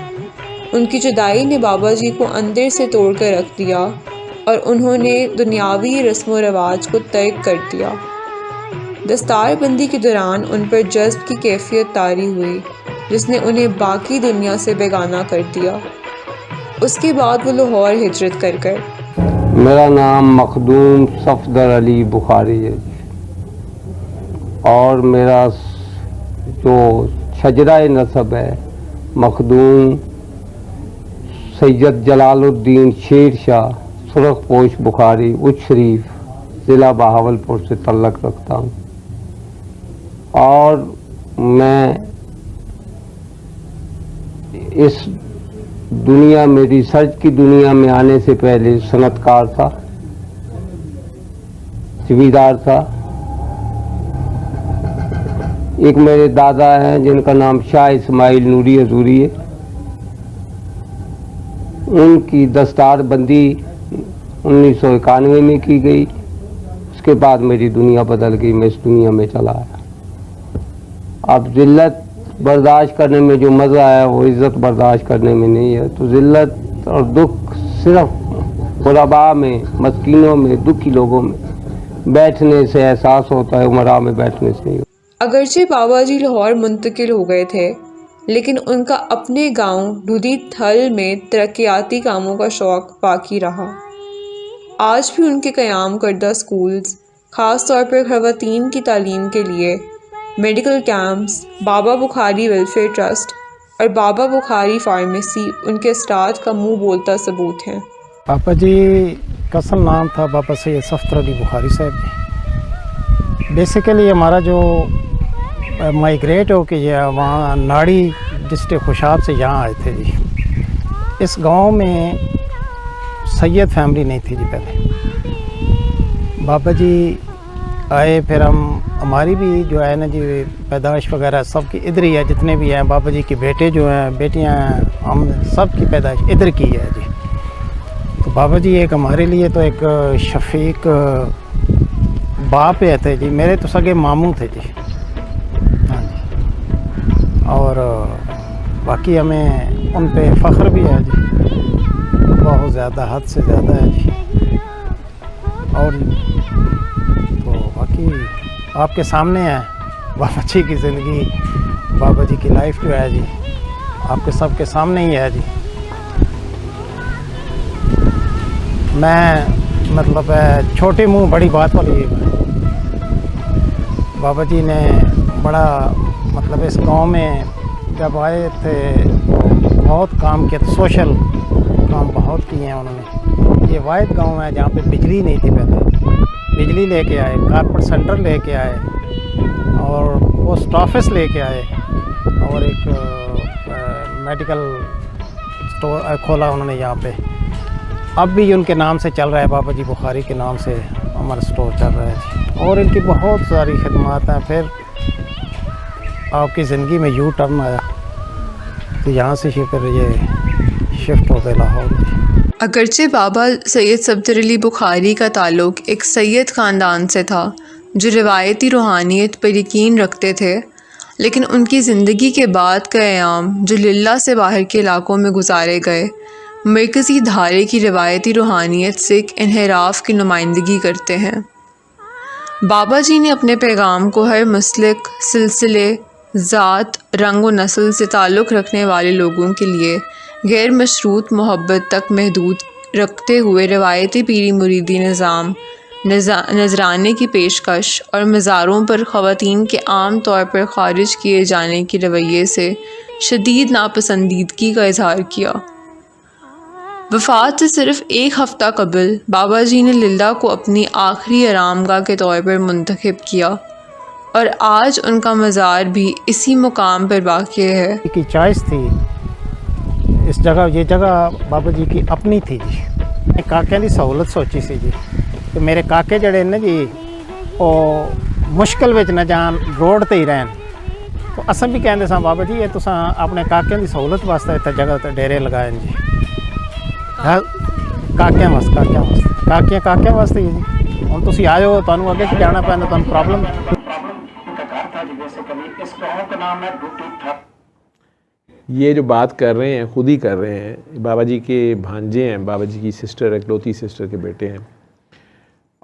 उनकी जुदाई ने बाबा जी को अंदर से तोड़ कर रख दिया और उन्होंने दुनियावी रस्म व रवाज को तर्क कर दिया। दस्तारबंदी के दौरान उन पर जज्ब की कैफियत तारी हुई, जिसने उन्हें बाकी दुनिया से बेगाना कर दिया। उसके बाद वो लाहौर हिजरत कर गए। मेरा नाम मखदूम सफदर अली बुखारी है और मेरा जो शजरा नसब है मखदूम सैयद जलालुद्दीन शेर शाह सुरख पोश बुखारी उच्च शरीफ ज़िला बहावलपुर से तल्लक रखता हूँ। और मैं इस दुनिया में, रिसर्च की दुनिया में आने से पहले सनतकार था, जिम्मेदार था। एक मेरे दादा हैं जिनका नाम शाह इस्माइल नूरी हजूरी है, उनकी दस्तारबंदी 1991 में की गई। उसके बाद मेरी दुनिया बदल गई, मैं इस दुनिया में चला आया। अब जिल्लत बर्दाश्त करने में जो मज़ा है वो इज़्ज़त बर्दाश्त करने में नहीं है। तो ज़िल्लत और दुख सिर्फ गुरबा में, मस्कीनों में, दुखी लोगों में बैठने से एहसास होता है, उमरा में बैठने से नहीं होता। अगरचे बाबा जी लाहौर मुंतकिल हो गए थे, लेकिन उनका अपने गांव दूधी थल में तरक्याती कामों का शौक़ बाकी रहा। आज भी उनके क़याम करदा स्कूल्स, ख़ास तौर पर ख़वातीन की तालीम के लिए मेडिकल कैंप्स, बाबा बुखारी वेलफेयर ट्रस्ट और बाबा बुखारी फार्मेसी उनके स्टार्ट का मुंह बोलता सबूत हैं। पापा जी का असल नाम था बाबा सैयद सफ्तर अली बुखारी साहब जी। बेसिकली हमारा जो माइग्रेट हो के ये वहाँ नाड़ी डिस्ट्रिक्ट खुशाब से यहाँ आए थे जी। इस गांव में सैयद फैमिली नहीं थी जी पहले। बाबा जी आए, फिर हमारी भी जो है ना जी पैदाइश वगैरह सबकी इधर ही है, जितने भी हैं बाबा जी के बेटे जो हैं, बेटियां हैं, हम सब की पैदाइश इधर की है जी। तो बाबा जी एक हमारे लिए तो एक शफीक बाप है थे जी, मेरे तो सगे मामू थे जी। हाँ जी, और बाकी हमें उन पे फ़ख्र भी है जी, बहुत ज़्यादा, हद से ज़्यादा है जी। और तो बाकी आपके सामने है बाबा जी की ज़िंदगी, बाबा जी की लाइफ जो है जी आपके सबके सामने ही है जी। मैं मतलब छोटे मुंह बड़ी बात वाली बाबा जी ने बड़ा मतलब इस गांव में जब आए थे बहुत काम किया, तो सोशल काम बहुत किए हैं उन्होंने। ये वाहिद गांव है जहाँ पे बिजली नहीं थी पहले, बिजली लेके आए, कारपेट सेंटर लेके आए और पोस्ट ऑफिस लेके आए और एक मेडिकल स्टोर खोला उन्होंने यहाँ पे। अब भी उनके नाम से चल रहा है, बाबा जी बुखारी के नाम से हमारा स्टोर चल रहा है जी। और इनकी बहुत सारी खिदमात हैं। फिर आपकी ज़िंदगी में यू टर्न आया तो यहाँ से फिर ये शिफ्ट हो गए लाहौर। अगरचे बाबा सैयद सफ्तर अली बुखारी का ताल्लुक़ एक सैयद ख़ानदान से था जो रिवायती रूहानियत पर यकीन रखते थे, लेकिन उनकी ज़िंदगी के बाद का क़याम जो लिल्ला से बाहर के इलाक़ों में गुजारे गए, मरकज़ी धारे की रिवायती रूहानियत से एक इन्हिराफ की नुमाइंदगी करते हैं। बाबा जी ने अपने पैगाम को हर मसलक, सिलसिले, ज़ात, रंग व नस्ल से ताल्लुक़ रखने वाले लोगों के लिए गैर मशरूत मोहब्बत तक महदूद रखते हुए रवायती पीरी मुरीदी निज़ाम, नजराने की पेशकश और मज़ारों पर ख़वातीन के आम तौर पर ख़ारिज किए जाने के रवैये से शदीद नापसंदीदगी का इजहार किया। वफ़ात से सिर्फ़ एक हफ़्ता कबल बाबा जी ने लिल्ला को अपनी आखिरी आरामगाह के तौर पर मुंतखब किया और आज उनका मज़ार भी इसी मुकाम पर वाक़ है। की चॉइस थी इस जगह, ये जगह बाबा जी की अपनी थी जी। काके की सहूलत सोची सी जी कि मेरे काके जड़े ने जी वो मुश्किल में न जान, रोड ते ही रहन। तो अस भी कहते सा बाबा जी ये तुसा अपने काके की सहूलत वास्ते इतने जगह ते डेरे लगाए जी। हाँ, काकियां वास्ते ही जी। हम तुसी आयो तुहानू अगे जाना पैंदा, तुहानू प्रॉब्लम ये जो बात कर रहे हैं खुद ही कर रहे हैं। बाबा जी के भांजे हैं, बाबा जी की सिस्टर, इकलौती सिस्टर के बेटे हैं।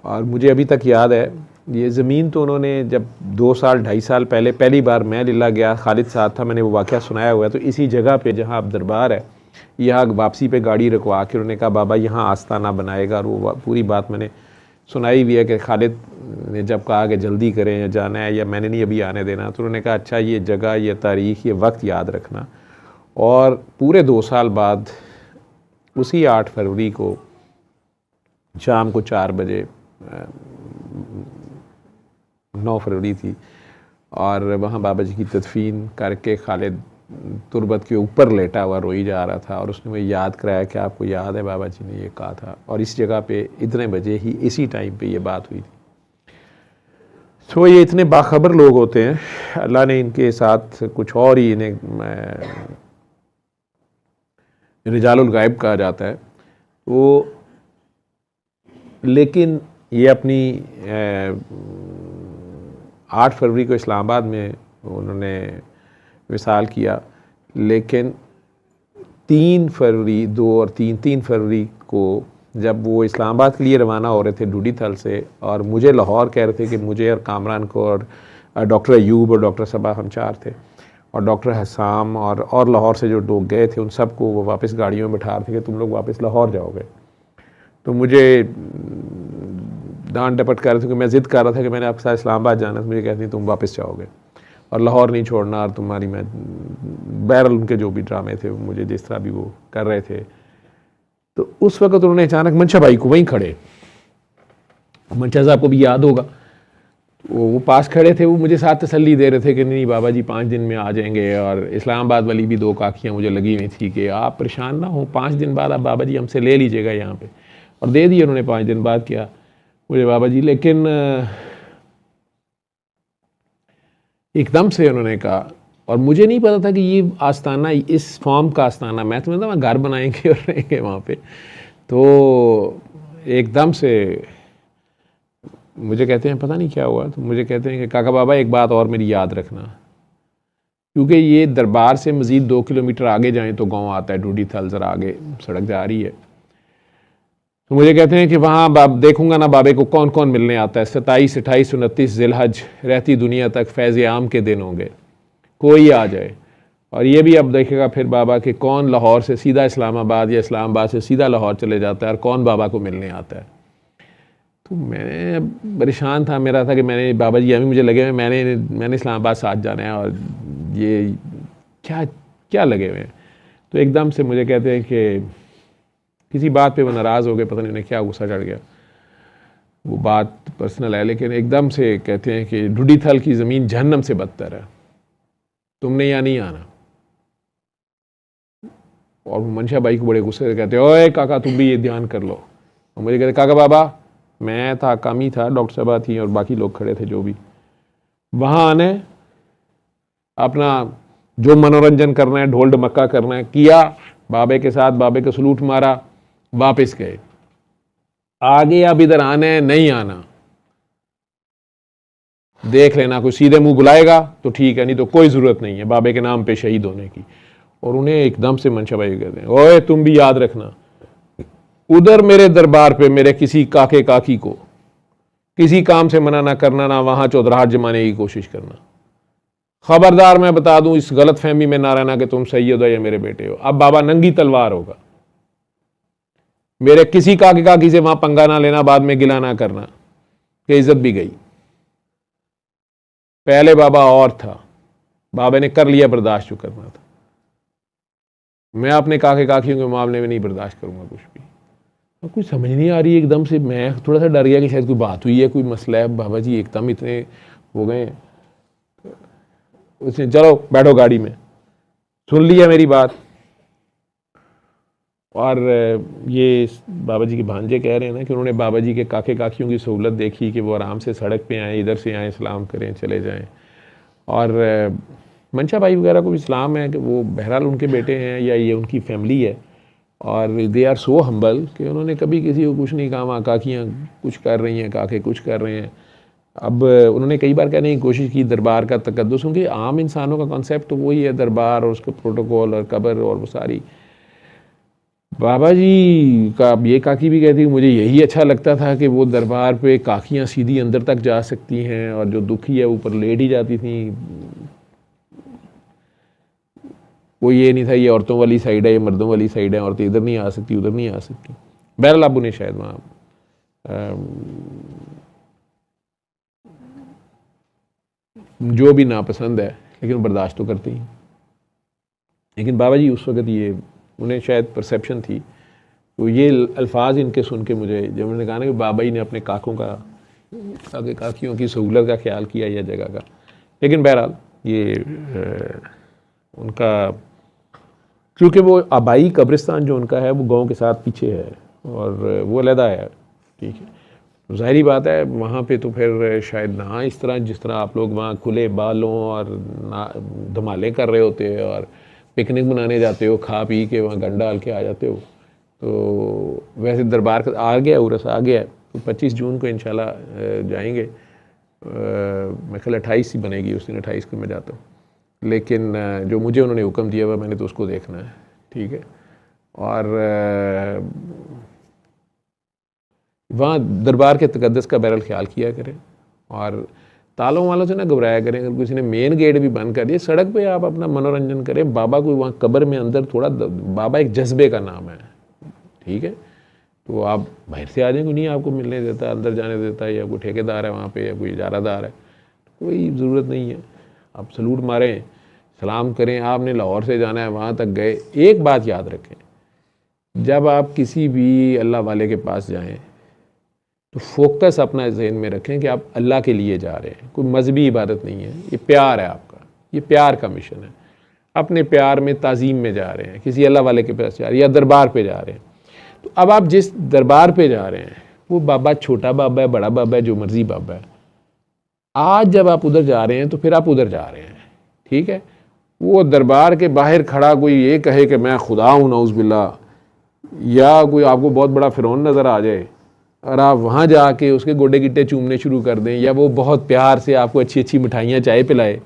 और मुझे अभी तक याद है ये ज़मीन तो उन्होंने जब 2 साल 2.5 साल पहले पहली बार मैं लिल्ला गया, खालिद साथ था, मैंने वो वाक़या सुनाया हुआ है। तो इसी जगह पे जहाँ अब दरबार है, यहाँ वापसी पे गाड़ी रुकवा के उन्होंने कहा बाबा यहाँ आस्ताना बनाएगा। और वो पूरी बात मैंने सुनाई भी है कि खालिद ने जब कहा कि जल्दी करें या जाना है या मैंने नहीं अभी आने देना, तो उन्होंने कहा अच्छा ये जगह, ये तारीख़, ये वक्त याद रखना। और पूरे 2 साल बाद उसी 8 फरवरी को शाम को 4 बजे, 9 फरवरी थी, और वहाँ बाबा जी की तदफीन करके खालिद तुरबत के ऊपर लेटा हुआ रोई जा रहा था। और उसने मुझे याद कराया कि आपको याद है बाबा जी ने ये कहा था और इस जगह पे इतने बजे ही इसी टाइम पे ये बात हुई थी। तो ये इतने बाखबर लोग होते हैं, अल्लाह ने इनके साथ कुछ और ही, इन्हें रिजालुल गायब कहा जाता है। वो लेकिन ये अपनी 8 फरवरी को इस्लामाबाद में उन्होंने विसाल किया, लेकिन 3 फरवरी 2 और 3 फरवरी को जब वो इस्लामाबाद के लिए रवाना हो रहे थे डूडी थल से, और मुझे लाहौर कह रहे थे कि मुझे और कामरान को और डॉक्टर अयूब और डॉक्टर सबा हम 4 थे, और डॉक्टर हसाम और लाहौर से जो लोग गए थे उन सबको वो वापस गाड़ियों में बैठा रहे थे कि तुम लोग वापस लाहौर जाओगे। तो मुझे डांट डपट कर रहे थे कि मैं ज़िद कर रहा था कि मैंने आपके साथ इस्लामाबाद जाना है, तो मुझे कहती तुम वापस जाओगे और लाहौर नहीं छोड़ना, और तुम्हारी मैं बहरहाल उनके जो भी ड्रामे थे मुझे जिस तरह भी वो कर रहे थे। तो उस वक्त उन्होंने अचानक मंशा भाई को वहीं खड़े, मंशा साहब को भी याद होगा, वो पास खड़े थे, वो मुझे साथ तसल्ली दे रहे थे कि नहीं बाबा जी 5 दिन में आ जाएंगे, और इस्लामाबाद वाली भी 2 काकियाँ मुझे लगी हुई थी कि आप परेशान ना हो, 5 दिन बाद आप बाबा जी हमसे ले लीजिएगा यहाँ पे, और दे दिए उन्होंने 5 दिन बाद किया मुझे बाबा जी। लेकिन एकदम से उन्होंने कहा, और मुझे नहीं पता था कि ये आस्थाना इस फॉर्म का आस्थाना, मैं तो मतलब घर बनाएंगे और रहेंगे वहाँ पे। तो एकदम से मुझे कहते हैं पता नहीं क्या हुआ, तो मुझे कहते हैं कि काका बाबा एक बात और मेरी याद रखना, क्योंकि ये दरबार से मज़ीद 2 किलोमीटर आगे जाएं तो गांव आता है डूडी थल, ज़रा आगे सड़क जा रही है। तो मुझे कहते हैं कि वहाँ देखूंगा ना बाबे को कौन कौन मिलने आता है, 27, 28, 29 ज़िलहज रहती दुनिया तक फैज़ आम के दिन होंगे, कोई आ जाए। और ये भी अब देखेगा फिर बाबा कि कौन लाहौर से सीधा इस्लामाबाद या इस्लामाबाद से सीधा लाहौर चले जाता है और कौन बाबा को मिलने आता है। तो मैं परेशान था, मेरा था कि मैंने बाबा जी अभी मुझे लगे मैंने इस्लामाबाद साथ जाना है, और ये क्या लगे हुए हैं। तो एकदम से मुझे कहते हैं कि किसी बात पे वो नाराज़ हो गए, पता नहीं उन्हें क्या गुस्सा चढ़ गया, वो बात पर्सनल है, लेकिन एकदम से कहते हैं कि डूडी थल की ज़मीन जहन्नम से बदतर है, तुमने यहाँ नहीं आना। और मंशा भाई को बड़े गुस्से से कहते हैं ओए काका तुम भी ये ध्यान कर लो। और मुझे कहते काका बाबा, मैं था, कामी था, डॉक्टर साहबा थी और बाकी लोग खड़े थे जो भी, वहाँ आने अपना जो मनोरंजन करना है, ढोल ढमक्का करना है किया, बाबे के साथ बाबे को सलूट मारा, वापस गए। आगे अब इधर आना है नहीं आना देख लेना, कोई सीधे मुंह बुलाएगा तो ठीक है, नहीं तो कोई ज़रूरत नहीं है बाबे के नाम पे शहीद होने की। और उन्हें एकदम से मंशा भाई कहते हैं ओए तुम भी याद रखना, उधर मेरे दरबार पे मेरे किसी काके काकी को किसी काम से मना ना करना, ना वहाँ चौधराहट जमाने की कोशिश करना। खबरदार मैं बता दूं, इस गलत फहमी में ना रहना कि तुम सैयद हो या मेरे बेटे हो। अब बाबा नंगी तलवार होगा, मेरे किसी काके काकी से वहां पंगा ना लेना, बाद में गिला ना करना कि इज्जत भी गई। पहले बाबा और था, बाबा ने कर लिया बर्दाश्त जो करना था, मैं अपने काके काकियों के मामले में नहीं बर्दाश्त करूंगा कुछ भी। तो कुछ समझ नहीं आ रही, एकदम से मैं थोड़ा सा डर गया कि शायद कोई बात हुई है, कोई मसला है। बाबा जी एकदम इतने हो गए, उसने चलो बैठो गाड़ी में, सुन लिया मेरी बात। और ये बाबा जी के भांजे कह रहे हैं ना कि उन्होंने बाबा जी के काके काकियों की सहूलत देखी कि वो आराम से सड़क पे आएँ, इधर से आएँ, सलाम करें, चले जाएं। और मंशा भाई वगैरह को भी सलाम है कि वो बहरहाल उनके बेटे हैं या ये उनकी फैमिली है, और दे आर सो हम्बल कि उन्होंने कभी किसी को कुछ नहीं कहा। वहाँ काकियाँ कुछ कर रही हैं, काके कुछ कर रहे हैं। अब उन्होंने कई बार कहने की कोशिश की दरबार का तकद्दुस, क्योंकि आम इंसानों का कॉन्सेप्ट तो वही है, दरबार और उसका प्रोटोकॉल और कब्र और वो सारी। बाबा जी का ये काकी भी कहती मुझे यही अच्छा लगता था कि वो दरबार पे काकियाँ सीधी अंदर तक जा सकती हैं और जो दुखी है ऊपर लेट ही जाती थी। वो ये नहीं था ये औरतों वाली साइड है, ये मर्दों वाली साइड है, औरतें इधर नहीं आ सकती, उधर नहीं आ सकती। बहरहाल अब उन्हें शायद वहाँ जो भी नापसंद है, लेकिन बर्दाश्त तो करती हैं। लेकिन बाबा जी उस वक़्त ये उन्हें शायद परसेप्शन थी, तो ये अल्फाज इनके सुन के मुझे जब उन्होंने कहा ना कि बाबा जी ने अपने काकों का काके काकियों की सहूलत का ख्याल किया या जगह का। लेकिन बहरहाल ये उनका, क्योंकि वो आबाई कब्रिस्तान जो उनका है वो गांव के साथ पीछे है और वो अलहदा है, ठीक है। ज़ाहिरी बात है वहाँ पे तो फिर शायद ना इस तरह जिस तरह आप लोग वहाँ खुले बालों और धमाले कर रहे होते हो और पिकनिक मनाने जाते हो, खा पी के वहाँ गंड डाल के आ जाते हो। तो वैसे दरबार का आ गया, उर्स आ गया, तो 25 जून को इंशाल्लाह जाएंगे। मैं ख्याल 28 ही बनेगी उस दिन, 28 को मैं जाता हूँ। लेकिन जो मुझे उन्होंने हुक्म दिया हुआ मैंने तो उसको देखना है, ठीक है। और वहाँ दरबार के तकद्दस का बहरहाल ख्याल किया करें और तालों वालों से ना घबराया करें। अगर किसी ने मेन गेट भी बंद कर दिया, सड़क पे आप अपना मनोरंजन करें। बाबा को वहाँ कब्र में अंदर थोड़ा, बाबा एक जज्बे का नाम है, ठीक है। तो आप बाहर से आ जाएंगे, नहीं आपको मिलने देता, अंदर जाने देता है, या कोई ठेकेदार है वहाँ पे या कोई इजारादार है, कोई ज़रूरत नहीं है। आप सलूट मारें, सलाम करें। आपने लाहौर से जाना है, वहाँ तक गए। एक बात याद रखें, जब आप किसी भी अल्लाह वाले के पास जाएं तो फोकस अपना जहन में रखें कि आप अल्लाह के लिए जा रहे हैं, कोई मजहबी इबादत नहीं है। ये प्यार है आपका, ये प्यार का मिशन है। अपने प्यार में, ताज़ीम में जा रहे हैं, किसी अल्लाह वाले के पास जा रहे हैं या दरबार पे जा रहे हैं। तो अब आप जिस दरबार पे जा रहे हैं वो बाबा छोटा बाबा है, बड़ा बाबा है, जो मर्जी बाबा है। आज जब आप उधर जा रहे हैं तो फिर आप उधर जा रहे हैं, ठीक है। वो दरबार के बाहर खड़ा कोई ये कहे कि मैं खुदा हूँ, नऊज़ बिल्लाह, या कोई आपको बहुत बड़ा फिरौन नज़र आ जाए और आप वहाँ जाके उसके गोडे गिट्टे चूमने शुरू कर दें, या वो बहुत प्यार से आपको अच्छी अच्छी मिठाइयाँ चाय पिलाए,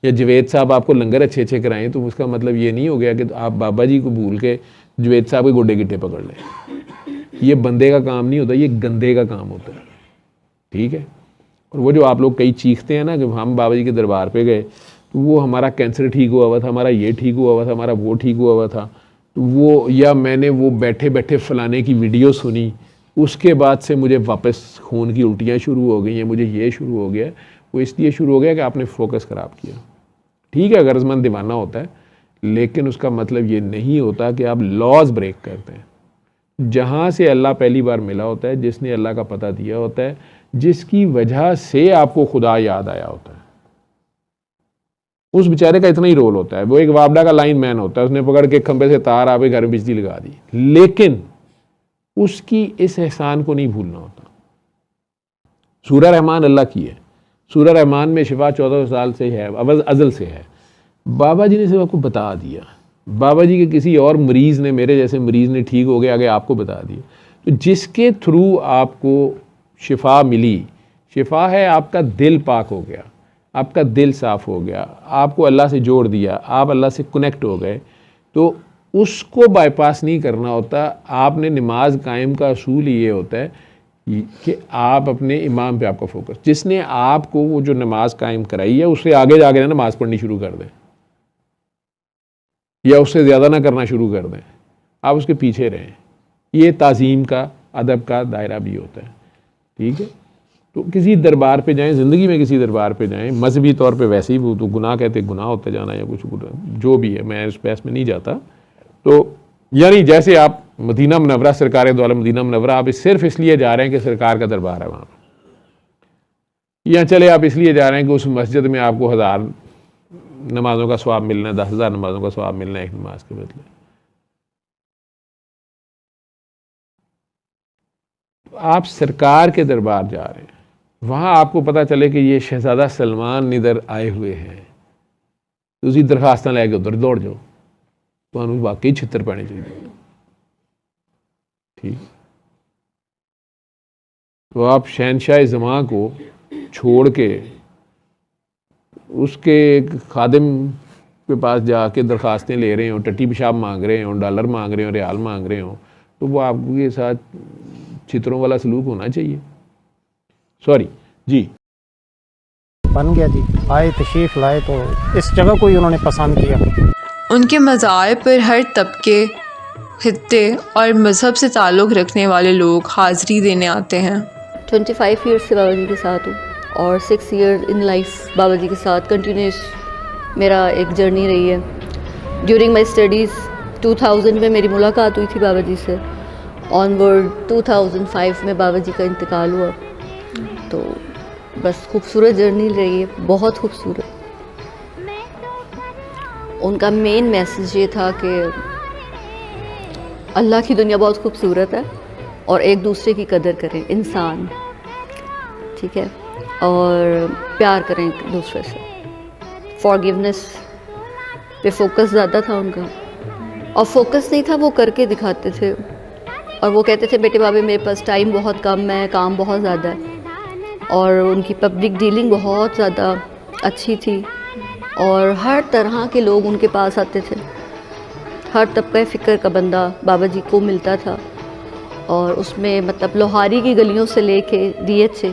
या जवेद साहब आपको लंगर अच्छे अच्छे कराएं, तो उसका मतलब ये नहीं हो गया कि आप बाबा जी को भूल के जवेद साहब के गोडे गिट्टे पकड़ लें। ये बंदे का काम नहीं होता, ये गंदे का काम होता है, ठीक है। और वो जो आप लोग कई चीखते हैं ना कि हम बाबा जी के दरबार पे गए तो वो हमारा कैंसर ठीक हुआ था, हमारा ये ठीक हुआ था, हमारा वो ठीक हुआ था, तो वो, या मैंने वो बैठे बैठे फलाने की वीडियो सुनी, उसके बाद से मुझे वापस खून की उल्टियाँ शुरू हो गई हैं, मुझे ये शुरू हो गया। वो इसलिए शुरू हो गया कि आपने फोकस ख़राब किया, ठीक है। गर्जमंद दीवाना होता है, लेकिन उसका मतलब ये नहीं होता कि आप लॉज ब्रेक करते हैं। जहाँ से अल्लाह पहली बार मिला होता है, जिसने अल्लाह का पता दिया होता है, जिसकी वजह से आपको खुदा याद आया होता है, उस बेचारे का इतना ही रोल होता है। वो एक वापडा का लाइन मैन होता है, उसने पकड़ के खंबे से तार आपके घर में बिजली लगा दी, लेकिन उसकी इस एहसान को नहीं भूलना होता। सूरह रहमान अल्लाह की है, सूरह रहमान में शिफा 14 साल से है, अज़ल से है। बाबा जी ने सिर्फ आपको बता दिया, बाबा जी के किसी और मरीज़ ने, मेरे जैसे मरीज़ ने ठीक हो गया, आगे आपको बता दिया। तो जिसके थ्रू आपको शिफा मिली, शिफा है आपका दिल पाक हो गया, आपका दिल साफ़ हो गया, आपको अल्लाह से जोड़ दिया, आप अल्लाह से कनेक्ट हो गए, तो उसको बाईपास नहीं करना होता। आपने नमाज कायम का असूल ये होता है कि आप अपने इमाम पे आपका फोकस, जिसने आपको वो जो नमाज कायम कराई है उससे आगे जाके ना नमाज पढ़नी शुरू कर दें, या उससे ज़्यादा ना करना शुरू कर दें, आप उसके पीछे रहें। ये ताज़ीम का, अदब का दायरा भी होता है, ठीक है। तो किसी दरबार पे जाएं, ज़िंदगी में किसी दरबार पे जाएं, मजहबी तौर पे वैसे ही वो तो गुनाह कहते हैं, गुनाह होता जाना या कुछ जो भी है, मैं इस बहस में नहीं जाता। तो यानी जैसे आप मदीना मुनव्वरा, सरकार द्वारा मदीना मुनव्वरा, आप सिर्फ इसलिए जा रहे हैं कि सरकार का दरबार है वहाँ पर, या चले आप इसलिए जा रहे हैं कि उस मस्जिद में आपको 1000 नमाज़ों का सवाब मिलना है, 10,000 नमाज़ों का सवाब मिलना है एक नमाज के बदले। तो आप सरकार के दरबार जा रहे हैं, वहाँ आपको पता चले कि ये शहजादा सलमान इधर आए हुए हैं, तो उसी दरखास्त लैके उधर दौड़ जाओ, तो वाकई छितर पैने चाहिए, ठीक। तो आप शहनशाह ज़मां को छोड़ के उसके खादिम के पास जाके दरखास्तें ले रहे हो, टट्टी पेशाब मांग रहे हो, डॉलर मांग रहे हो, रियाल मांग रहे हो, तो वो आपके साथ चित्रों वाला सलूक होना चाहिए। सॉरी जी, बन गया जी। आए तशरीफ़ लाए तो इस जगह को ही उन्होंने पसंद किया। उनके मज़ार पर हर तबके, खित्ते और मज़हब से ताल्लुक़ रखने वाले लोग हाज़री देने आते हैं। 25 ईयर्स से बाबा जी के साथ हूँ और 6 ईयर इन लाइफ बाबा जी के साथ कंटिन्यूस मेरा एक जर्नी रही है। ड्यूरिंग माई स्टडीज़ 2000 में मेरी मुलाकात हुई थी बाबा जी से। ऑनवर्ड 2005 में बाबा जी का इंतकाल हुआ। तो बस खूबसूरत जर्नी रही है, बहुत खूबसूरत। उनका मेन मैसेज ये था कि अल्लाह की दुनिया बहुत खूबसूरत है और एक दूसरे की कदर करें, इंसान, ठीक है, और प्यार करें एक दूसरे से। फॉरगिवनेस पे फोकस ज़्यादा था उनका, और फोकस नहीं था, वो करके दिखाते थे। और वो कहते थे बेटे बाबे मेरे पास टाइम बहुत कम है, काम बहुत ज़्यादा है। और उनकी पब्लिक डीलिंग बहुत ज़्यादा अच्छी थी। और हर तरह के लोग उनके पास आते थे। हर तबका फ़िक्र का बंदा बाबा जी को मिलता था और उसमें मतलब लोहारी की गलियों से लेके DH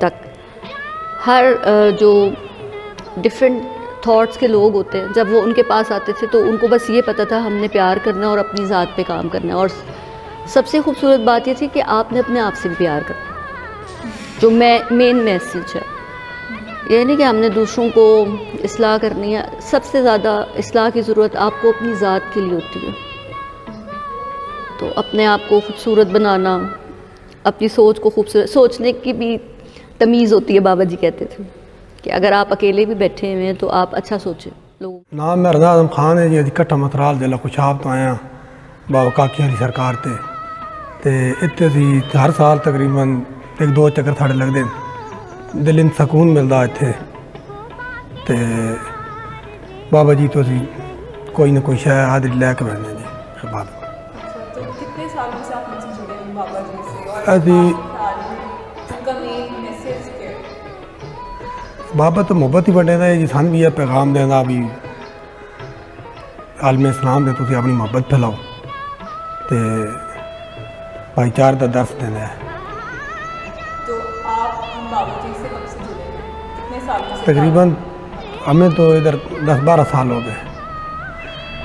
तक हर जो डिफरेंट थॉट्स के लोग होते हैं, जब वो उनके पास आते थे तो उनको बस ये पता था हमने प्यार करना और अपनी ज़ात पे काम करना है। और सबसे खूबसूरत बात ये थी कि आपने अपने आप से भी प्यार करना, जो मेन मैसेज है। ये नहीं कि हमने दूसरों को इस्लाह करनी है, सबसे ज़्यादा इस्लाह की ज़रूरत आपको अपनी ज़ात के लिए होती है। तो अपने आप को खूबसूरत बनाना, अपनी सोच को खूबसूरत, सोचने की भी तमीज़ होती है। बाबा जी कहते थे कि अगर आप अकेले भी बैठे हुए हैं तो आप अच्छा सोचें। लोग नाम मैं रज़ा आज़म खान है जी, इकट्ठा मतराल जिला खुशाब तो आया बाबा काकी हरी सरकार ते इत्ते हर साल तकरीबन 1-2 चक्कर साढ़े लगते, दिल इन सकून मिलता इत्थे ते बाबा जी तो कोई ना कोई शय हाजिर लैके बैठने जी इबादत। तो कितने सालों से आप उनसे जुड़े हैं बाबा जी से, और अभी उनका मेन मैसेज क्या है? बाबा तो मुहब्बत ही बने दा जी, सन भी है पैगाम देना भी आलम इस्लाम दे तुसीं अपनी मुहब्बत फैलाओ ते भाईचारे का दर्स देना है। तो आप हम बाबा जी से कब से जुड़े हैं, कितने सालों से? तकरीबन हमें तो इधर 10-12 साल हो गए,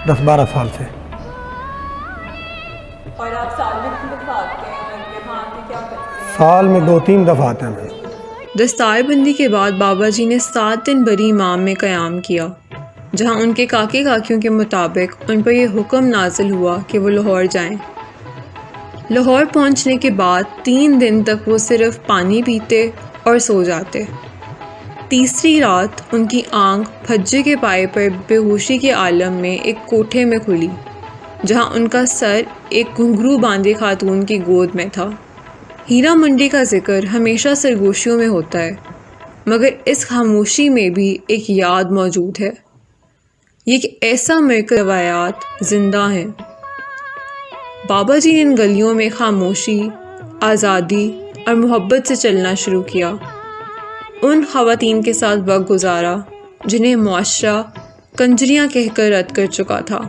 10-12 साल से। और आप साल में कितनी दफ़ा आते हैं, यहाँ आके क्या करते हैं? साल में 2-3 दफ़ा आते हैं। दस्तारबंदी के बाद बाबा जी ने 7 दिन बरी इमाम में क़याम किया, जहाँ उनके काके काकियों के मुताबिक उन पर यह हुक्म नाजिल हुआ कि वो लाहौर जाएं। लाहौर पहुँचने के बाद 3 दिन तक वो सिर्फ़ पानी पीते और सो जाते। तीसरी रात उनकी आंख फज्जे के पाए पर बेहोशी के आलम में एक कोठे में खुली, जहाँ उनका सर एक घुंघरू बांधे खातून की गोद में था। हीरा मंडी का जिक्र हमेशा सरगोशियों में होता है, मगर इस खामोशी में भी एक याद मौजूद है। ये एक ऐसा मरकज़ रवायात ज़िंदा हैं। बाबा जी ने इन गलियों में खामोशी, आज़ादी और मोहब्बत से चलना शुरू किया। उन ख़वातीन के साथ वक्त गुजारा जिन्हें मुआशरा कंजरियाँ कहकर रद्द कर चुका था।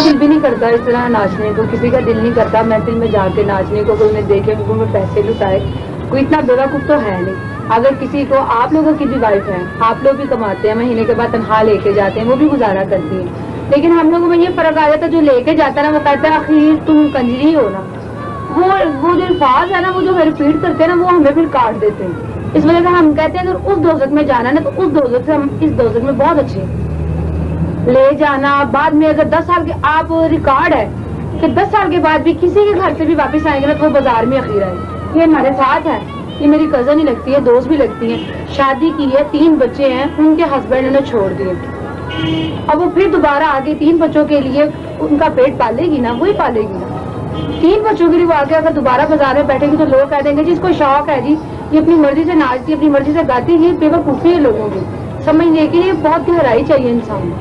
दिल भी नहीं करता इस तरह नाचने को, किसी का दिल नहीं करता महफिल में जाके नाचने को, कोई उन्हें देखे मुझे में पैसे लुटाए। कोई इतना बेवकूफ़ तो है नहीं। अगर किसी को, आप लोगों की भी वाइफ है, आप लोग भी कमाते हैं, महीने के बाद तनख्वाह लेके जाते हैं, वो भी गुजारा करती हैं, लेकिन हम लोगों में ये फ़र्क आ जाता है, जो लेके जाता है ना वो कहता है आखिर तुम कंजरी हो ना। वो जो अल्फाज है ना, वो जो रिपीट करते हैं ना, वो हमें फिर काट देते हैं। इस वजह से हम कहते हैं अगर उस दोज़ख में जाना है ना तो उस दोज़ख से हम इस दोज़ख में बहुत अच्छे हैं। ले जाना बाद में, अगर 10 साल के आप रिकॉर्ड है कि 10 साल के बाद भी किसी के घर से भी वापस आएंगे ना तो वो बाजार में अखीर आए। ये हमारे साथ है, ये मेरी कज़न ही लगती है, दोस्त भी लगती है, शादी की है, 3 बच्चे हैं, उनके हस्बैंड ने छोड़ दिए। अब वो फिर दोबारा आगे 3 बच्चों के लिए उनका पेट पालेगी ना, वही पालेगी ना। 3 बच्चों के लिए वो आगे अगर दोबारा बाजार में बैठेगी तो लोग कह देंगे जिसको शौक है जी, ये अपनी मर्जी से नाचती है, अपनी मर्जी से गाती है, ये बेवकूफ़ी है लोगों की। समझने के लिए बहुत गहराई चाहिए इंसान।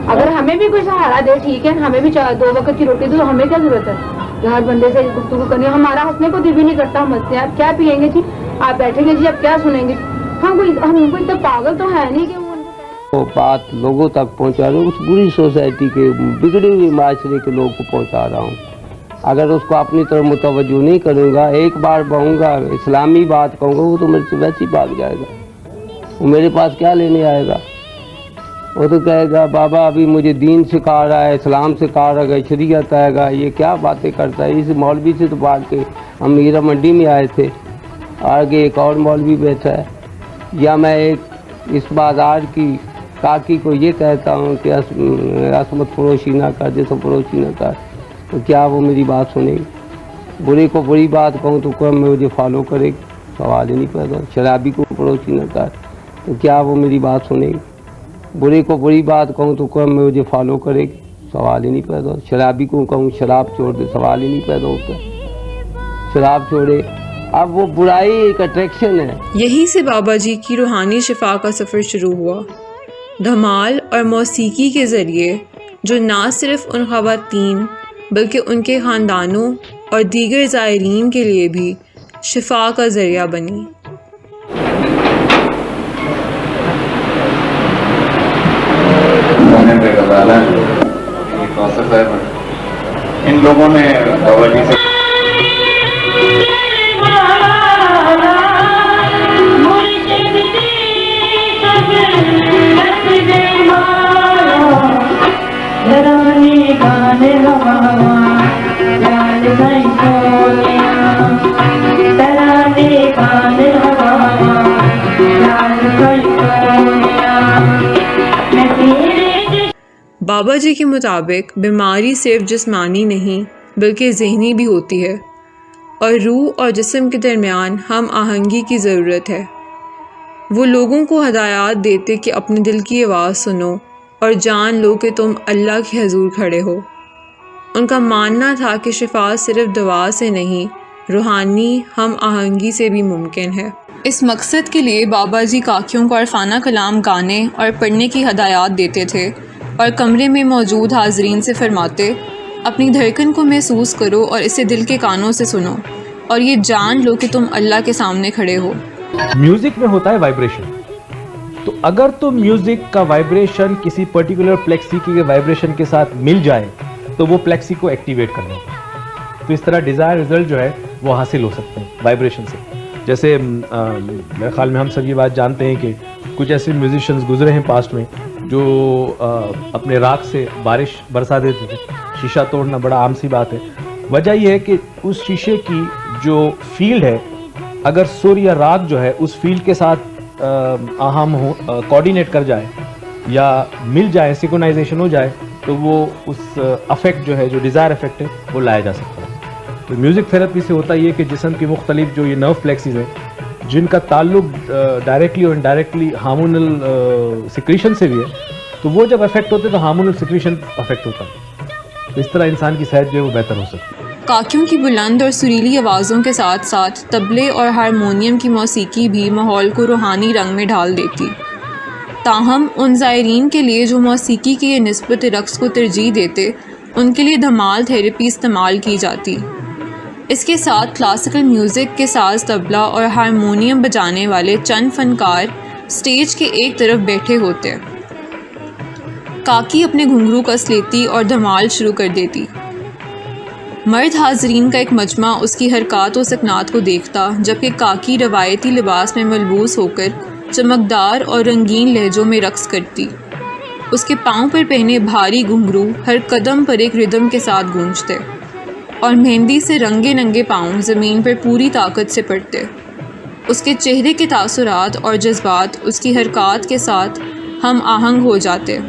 अगर हमें भी कोई सहारा दे ठीक है, हमें भी 2 वक्त की रोटी दो, तो हमें क्या जरूरत है हर बंदे से गुफ्तगू करनी। हमारा हंसने को दिल भी नहीं करता, हम हंसते हैं। आप क्या पियेंगे जी, आप बैठेंगे जी, आप क्या सुनेंगे? हम इतना पागल तो है नहीं कि वो बात लोगों तक पहुंचा रहा हूँ, उस बुरी सोसाइटी के बिगड़े हुए माशरे के लोगों को पहुंचा रहा हूँ। अगर उसको अपनी तरफ मुतवज्जो नहीं करूँगा, एक बार कहूँगा इस्लामी बात कहूँगा, वो तो मेरे से वैसे ही भाग जाएगा। वो मेरे पास क्या लेने आएगा? वो तो कहेगा बाबा अभी मुझे दीन सिखा रहा है, इस्लाम सिखा रहा है, शरीयत आएगा, ये क्या बातें करता है। इस मौलवी से तो भाग के हम हीरा मंडी में आए थे, आगे एक और मौलवी बैठा है। या मैं एक इस बाज़ार की काकी को ये कहता हूँ कि असमत फरोशी ना कर, जैसे फरोशी ना कर, तो क्या वो मेरी बात सुनेगी? बुरे को बुरी बात कहूँ तो क्या मुझे फॉलो करेगी? सवाल ही नहीं पैदा। शराबी को फरोशी ना कर, तो क्या वो मेरी बात सुनेगी? बुरे को बुरी बात कहूँ तो कौन मुझे फॉलो करेगी, सवाल ही नहीं पैदा होता। शराबी को कहूँ शराब छोड़ दे, सवाल ही नहीं पैदा होता, शराब छोड़े। अब वो बुराई एक अट्रैक्शन है। यहीं से बाबा जी की रूहानी शिफा का सफ़र शुरू हुआ। धमाल और मौसीकी के ज़रिए जो ना सिर्फ उन ख़वातीन बल्कि उनके ख़ानदानों और दीगर ज़ायरीन के लिए भी शिफा का ज़रिया बनी। इन लोगों ने बाबा जी से बाबा जी के मुताबिक बीमारी सिर्फ जिस्मानी नहीं बल्कि ज़हनी भी होती है और रूह और जिस्म के दरमियान हम आहंगी की ज़रूरत है। वो लोगों को हदायत देते कि अपने दिल की आवाज़ सुनो और जान लो कि तुम अल्लाह के हजूर खड़े हो। उनका मानना था कि शिफा सिर्फ दवा से नहीं, रूहानी हम आहंगी से भी मुमकिन है। इस मकसद के लिए बाबा जी काकियों को अरफाना कलाम गाने और पढ़ने की हदायत देते थे और कमरे में मौजूद हाजरीन से फरमाते, अपनी धड़कन को महसूस करो और इसे दिल के कानों से सुनो और ये जान लो कि तुम अल्लाह के सामने खड़े हो। म्यूजिक में होता है वाइब्रेशन, तो अगर तो म्यूजिक का वाइब्रेशन किसी पर्टिकुलर प्लेक्सी के वाइब्रेशन के साथ मिल जाए तो वो प्लेक्सी को एक्टिवेट करना होता है। तो इस तरह डिज़ायर रिजल्ट जो है वो हासिल हो सकते हैं वाइब्रेशन से। जैसे मेरे ख्याल में हम सब ये बात जानते हैं कि कुछ ऐसे म्यूजिशियंस गुजरे हैं पास्ट में जो अपने राग से बारिश बरसा देते थे। शीशा तोड़ना बड़ा आम सी बात है। वजह यह है कि उस शीशे की जो फील्ड है, अगर सुर या राग जो है उस फील्ड के साथ आहम हो, कोऑर्डिनेट कर जाए या मिल जाए, सिंक्रोनाइजेशन हो जाए, तो वो उस अफेक्ट जो है, जो डिज़ायर अफेक्ट है, वो लाया जा सकता है। तो म्यूज़िक थेरेपी से होता ये कि जिस्म की मुख्तलिफ जो ये नर्व प्लेक्सीज हैं जिनका ताल्लुक डायरेक्टली और इनडायरेक्टली हार्मोनल सिक्रीशन से भी है, तो वो जब अफेक्ट होते हैं तो हार्मोनल सिक्रीशन अफेक्ट होता है। तो इस तरह इंसान की सेहत जो है वो बेहतर हो सकती है। काकियों की बुलंद और सुरीली आवाज़ों के साथ साथ तबले और हारमोनियम की मौसीकी भी माहौल को रूहानी रंग में ढाल देती। ताहम उन ज़ायरीन के लिए जो मौसीकी के निस्बत रक़्स को तरजीह देते, उनके लिए धमाल थेरेपी इस्तेमाल की जाती। इसके साथ क्लासिकल म्यूज़िक के साज, तबला और हारमोनियम बजाने वाले चंद फ़नकार स्टेज के एक तरफ बैठे होते। काकी अपने घुंघरू कस लेती और धमाल शुरू कर देती। मर्द हाजरीन का एक मजमा उसकी हरकत और सकनात को देखता, जबकि काकी रवायती लिबास में मलबूस होकर चमकदार और रंगीन लहजों में रक़्स करती। उसके पाँव पर पहने भारी घुंघरू हर कदम पर एक रिदम के साथ गूंजते और मेहंदी से रंगे नंगे पाँव ज़मीन पर पूरी ताकत से पड़ते। उसके चेहरे के तासुरात और जज्बात उसकी हरकत के साथ हम आहंग हो जाते।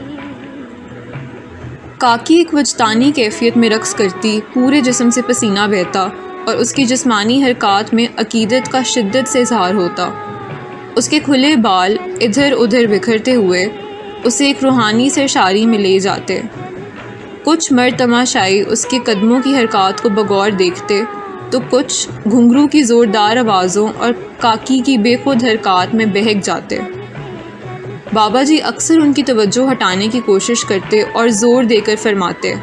काकी एक वजदानी कैफियत में रक़्स करती, पूरे जिस्म से पसीना बहता और उसकी जिस्मानी हरकत में अकीदत का शिद्दत से इजहार होता। उसके खुले बाल इधर उधर बिखरते हुए उसे एक रूहानी सरशारी में ले जाते। कुछ मर्द तमाशाई उसके कदमों की हरकत को बगौर देखते, तो कुछ घुंघरू की ज़ोरदार आवाज़ों और काकी की बेखुद हरकत में बहक जाते। बाबा जी अक्सर उनकी तवज्जो हटाने की कोशिश करते और ज़ोर देकर फरमाते,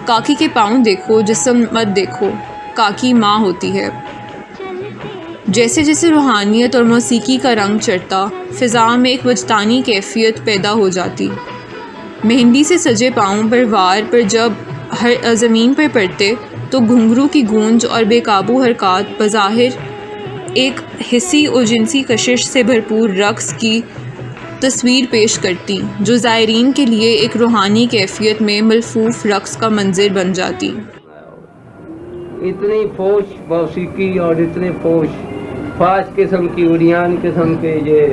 काकी के पाँव देखो, जिस्म मत देखो, काकी माँ होती है। जैसे जैसे रूहानियत और मौसीकी का रंग चढ़ता, फ़िज़ा में एक वजदानी कैफियत पैदा हो जाती। मेहंदी से सजे पाँव पर वार पर जब हर ज़मीन पर पड़ते, तो घुंघरू की गूंज और बेकाबू हरकत बज़ाहिर एक हिस्सी और जिनसी कशिश से भरपूर रक़्स की तस्वीर पेश करती, जो ज़ायरीन के लिए एक रूहानी कैफियत में मलफूफ रक़्स का मंजर बन जाती। इतनी फोश मौसीकी और इतने फाश किस्म की उड़ियान किस्म के ये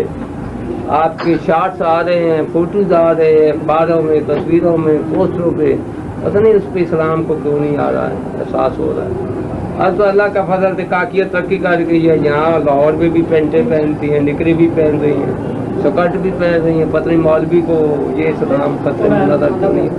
आपके शार्ट्स आ रहे हैं, फ़ोटोज़ आ रहे हैं, अखबारों में, तस्वीरों में, पोस्टरों पे, पता नहीं उस पर इस्लाम को क्यों नहीं आ रहा है, एहसास हो रहा है। अब तो अल्लाह का फजल से काकियत तरक्की कर गई है। यहाँ लाहौर में भी पेंटें पहनती हैं, निकरे भी पहन रही हैं। सकट भी पै रही है, पत्नी मौलवी को ये सलाम खतरे में नजर क्यों नहीं।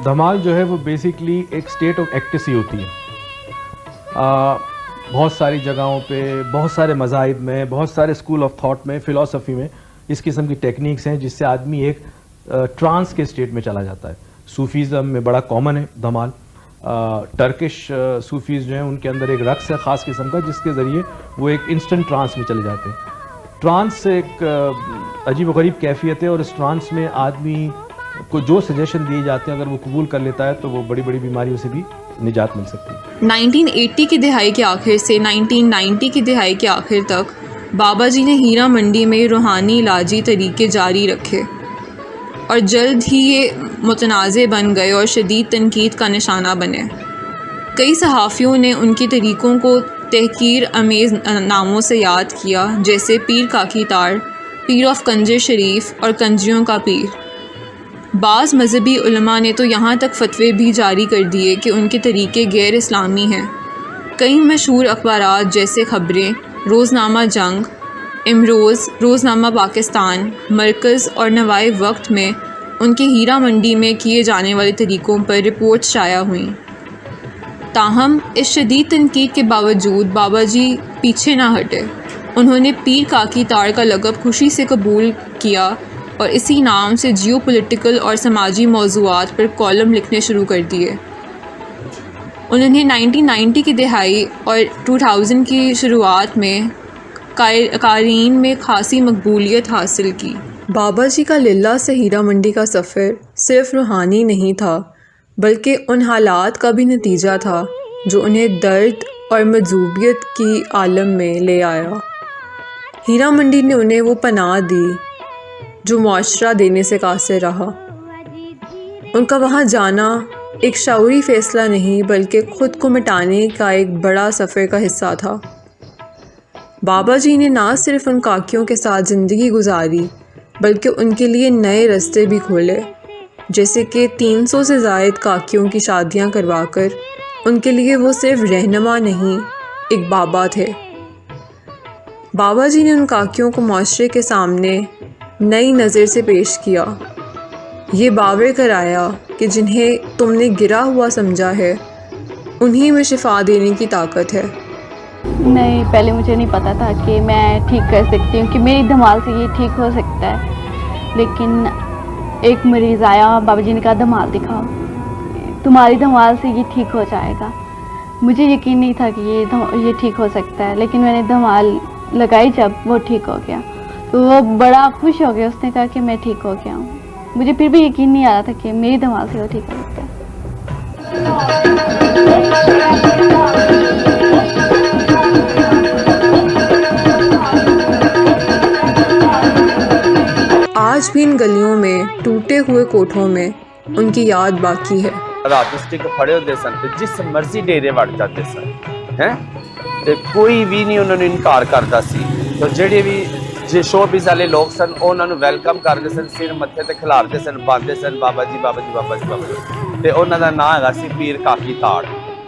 धमाल जो है वो बेसिकली एक स्टेट ऑफ एक्टेसी होती है। बहुत सारी जगहों पे, बहुत सारे मज़ाहिब में, बहुत सारे स्कूल ऑफ थॉट में, फ़िलासफ़ी में इस किस्म की टेक्निक्स हैं जिससे आदमी एक ट्रांस के स्टेट में चला जाता है। सूफीज़म में बड़ा कॉमन है धमाल। टर्किश सूफीज़ जो हैं उनके अंदर एक रक्स है ख़ास किस्म का जिसके ज़रिए वो एक इंस्टेंट ट्रांस में चले जाते हैं। ट्रांस एक अजीब व गरीब कैफियत है और इस ट्रांस में आदमी को जो सजेशन दिए जाते हैं अगर वो कबूल कर लेता है तो वो बड़ी बड़ी बीमारियों से भी निजात मिल सकती है। 1980 की दिहाई के आखिर से 1990 की दिहाई के आखिर तक बाबा जी ने हीरा मंडी में रूहानी इलाजी तरीके जारी रखे और जल्द ही ये मुतनाज़े बन गए और शदीद तनकीद का निशाना बने। कई सहाफ़ियों ने उनके तरीक़ों को तहकीर अमेज़ नामों से याद किया, जैसे पीर काकी तार, पीर ऑफ कंजर शरीफ और कंजियों का पीर। बाज़ मजहबी उलमा ने तो यहाँ तक फतवे भी जारी कर दिए कि उनके तरीक़े गैर इस्लामी हैं। कई मशहूर अखबारात जैसे ख़बरें, रोज़नामा जंग इमरोज़, रोज़नामा पाकिस्तान, मरकज़ और नवाए वक्त में उनके हीरा मंडी में किए जाने वाले तरीक़ों पर रिपोर्ट्स शाया हुईं। ताहम इस शदीद तनकीद के बावजूद बाबा जी पीछे ना हटे। उन्होंने पीर काकी ताड़ का लक़ब खुशी से कबूल किया और इसी नाम से जियो पॉलिटिकल और समाजी मौज़ूआत पर कॉलम लिखने शुरू कर दिए। उन्होंने 1990 की दिहाई और 2000 की शुरुआत में क़ारीन में खासी मकबूलियत हासिल की। बाबा जी का लिल्ला से हीरा मंडी का सफ़र सिर्फ़ रूहानी नहीं था, बल्कि उन हालात का भी नतीजा था जो उन्हें दर्द और मजबूरियत की आलम में ले आया। हीरा मंडी ने उन्हें वो पनाह दी जो मुआशरा देने से कासिर रहा। उनका वहाँ जाना एक शऊरी फ़ैसला नहीं, बल्कि ख़ुद को मिटाने का एक बड़ा सफ़र का हिस्सा था। बाबा जी ने ना सिर्फ उन काकियों के साथ ज़िंदगी गुजारी, बल्कि उनके लिए नए रास्ते भी खोले, जैसे कि 300 से ज़ायद काकियों की शादियां करवाकर उनके लिए वो सिर्फ रहनुमा नहीं, एक बाबा थे। बाबा जी ने उन काकियों को माशरे के सामने नई नज़र से पेश किया, ये बावर कराया कि जिन्हें तुमने गिरा हुआ समझा है उन्हीं में शिफा देने की ताकत है। नहीं, पहले मुझे नहीं पता था कि मैं ठीक कर सकती हूँ, कि मेरी धमाल से ये ठीक हो सकता है। लेकिन एक मरीज़ आया, बाबा जी ने कहा धमाल दिखाओ, तुम्हारी धमाल से ये ठीक हो जाएगा। मुझे यकीन नहीं था कि ये ठीक हो सकता है, लेकिन मैंने धमाल लगाई, जब वो ठीक हो गया तो वो बड़ा खुश हो गया। उसने कहा कि मैं ठीक हो गया हूँ। मुझे फिर भी यकीन नहीं आ रहा था कि मेरी धमाल से वो ठीक हो सकता है। आज भी इन गलियों में, टूटे हुए कोठों में उनकी याद बाकी है। रात स्टिक फड़े होते सन ते जिस मर्जी डेरे वड़ जाते सन, हैं ते कोई भी नहीं उन्होंने इनकार करता सी। तो जेडे भी जे शोबिज़ वाले लोग सन उन्होंने वेलकम करते सन, सिर मत्थे ते खिलारते सन, पाते सन बाबा जी बाबा जी बाबा जी बाबा जी। ते उन्हों का नाम है सी पीर काकी ताड़,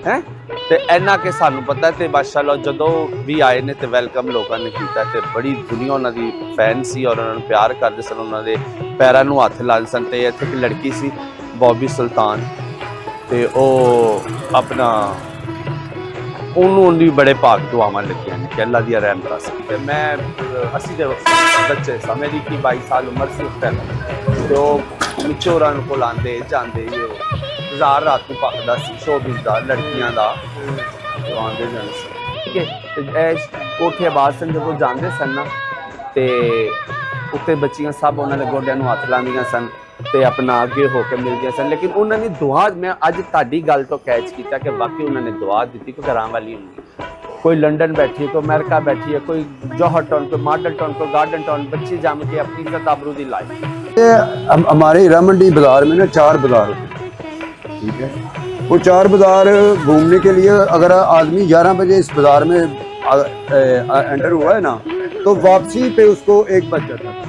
हैं ते इन्ना के सानू पता। ते माशाअल्लाह जदों भी आए ने ते वेलकम लोगों ने किया, ते बड़ी दुनिया उन्होंने फैन सी और उन्होंने प्यार करते सन, उन्होंने पैरों में हथ लाते सन। ते इत्थे एक लड़की सी बॉबी सुल्तान, ते ओ अपना उन्होंने बड़े पाक दुआवां लगियां ने कि अल्लाह दी रहमत सी। मैं असी दे बच्चे सा, मेरी 22 साल उम्र सी उस टाइम, तो मिचोरां को आंदे जांदे बाजार रात को पकदा सी, शोबिज़ दा लड़कियां दा आंदे जांदे सी। ठीक है, कोठे आबाद सन जदों जांदे सन ना, ते उत्ते बच्चियां सब उन्होंने गोडियां नूं हथ लांदियां सन ते अपना अगे होकर मिलदियां सन। लेकिन उन्होंने दुआ, मैं अज तुहाडी गल तो कैच किया कि वाकई उन्होंने दुआ दी। कोई घरां वाली होंगी, कोई लंडन बैठी है, कोई अमेरिका बैठी है, कोई जौहर टाउन, कोई मॉडल टाउन, कोई गार्डन टाउन, बच्ची जम के अपनी इज्जत आबरू दी लाई। हमारे हीरा मंडी बाज़ार में ना 4 बाज़ार होते हैं, ठीक है। वो 4 बाज़ार घूमने के लिए अगर आदमी 11 बजे इस बाज़ार में एंटर हुआ है ना, तो वापसी पे उसको 1 बज जाता था।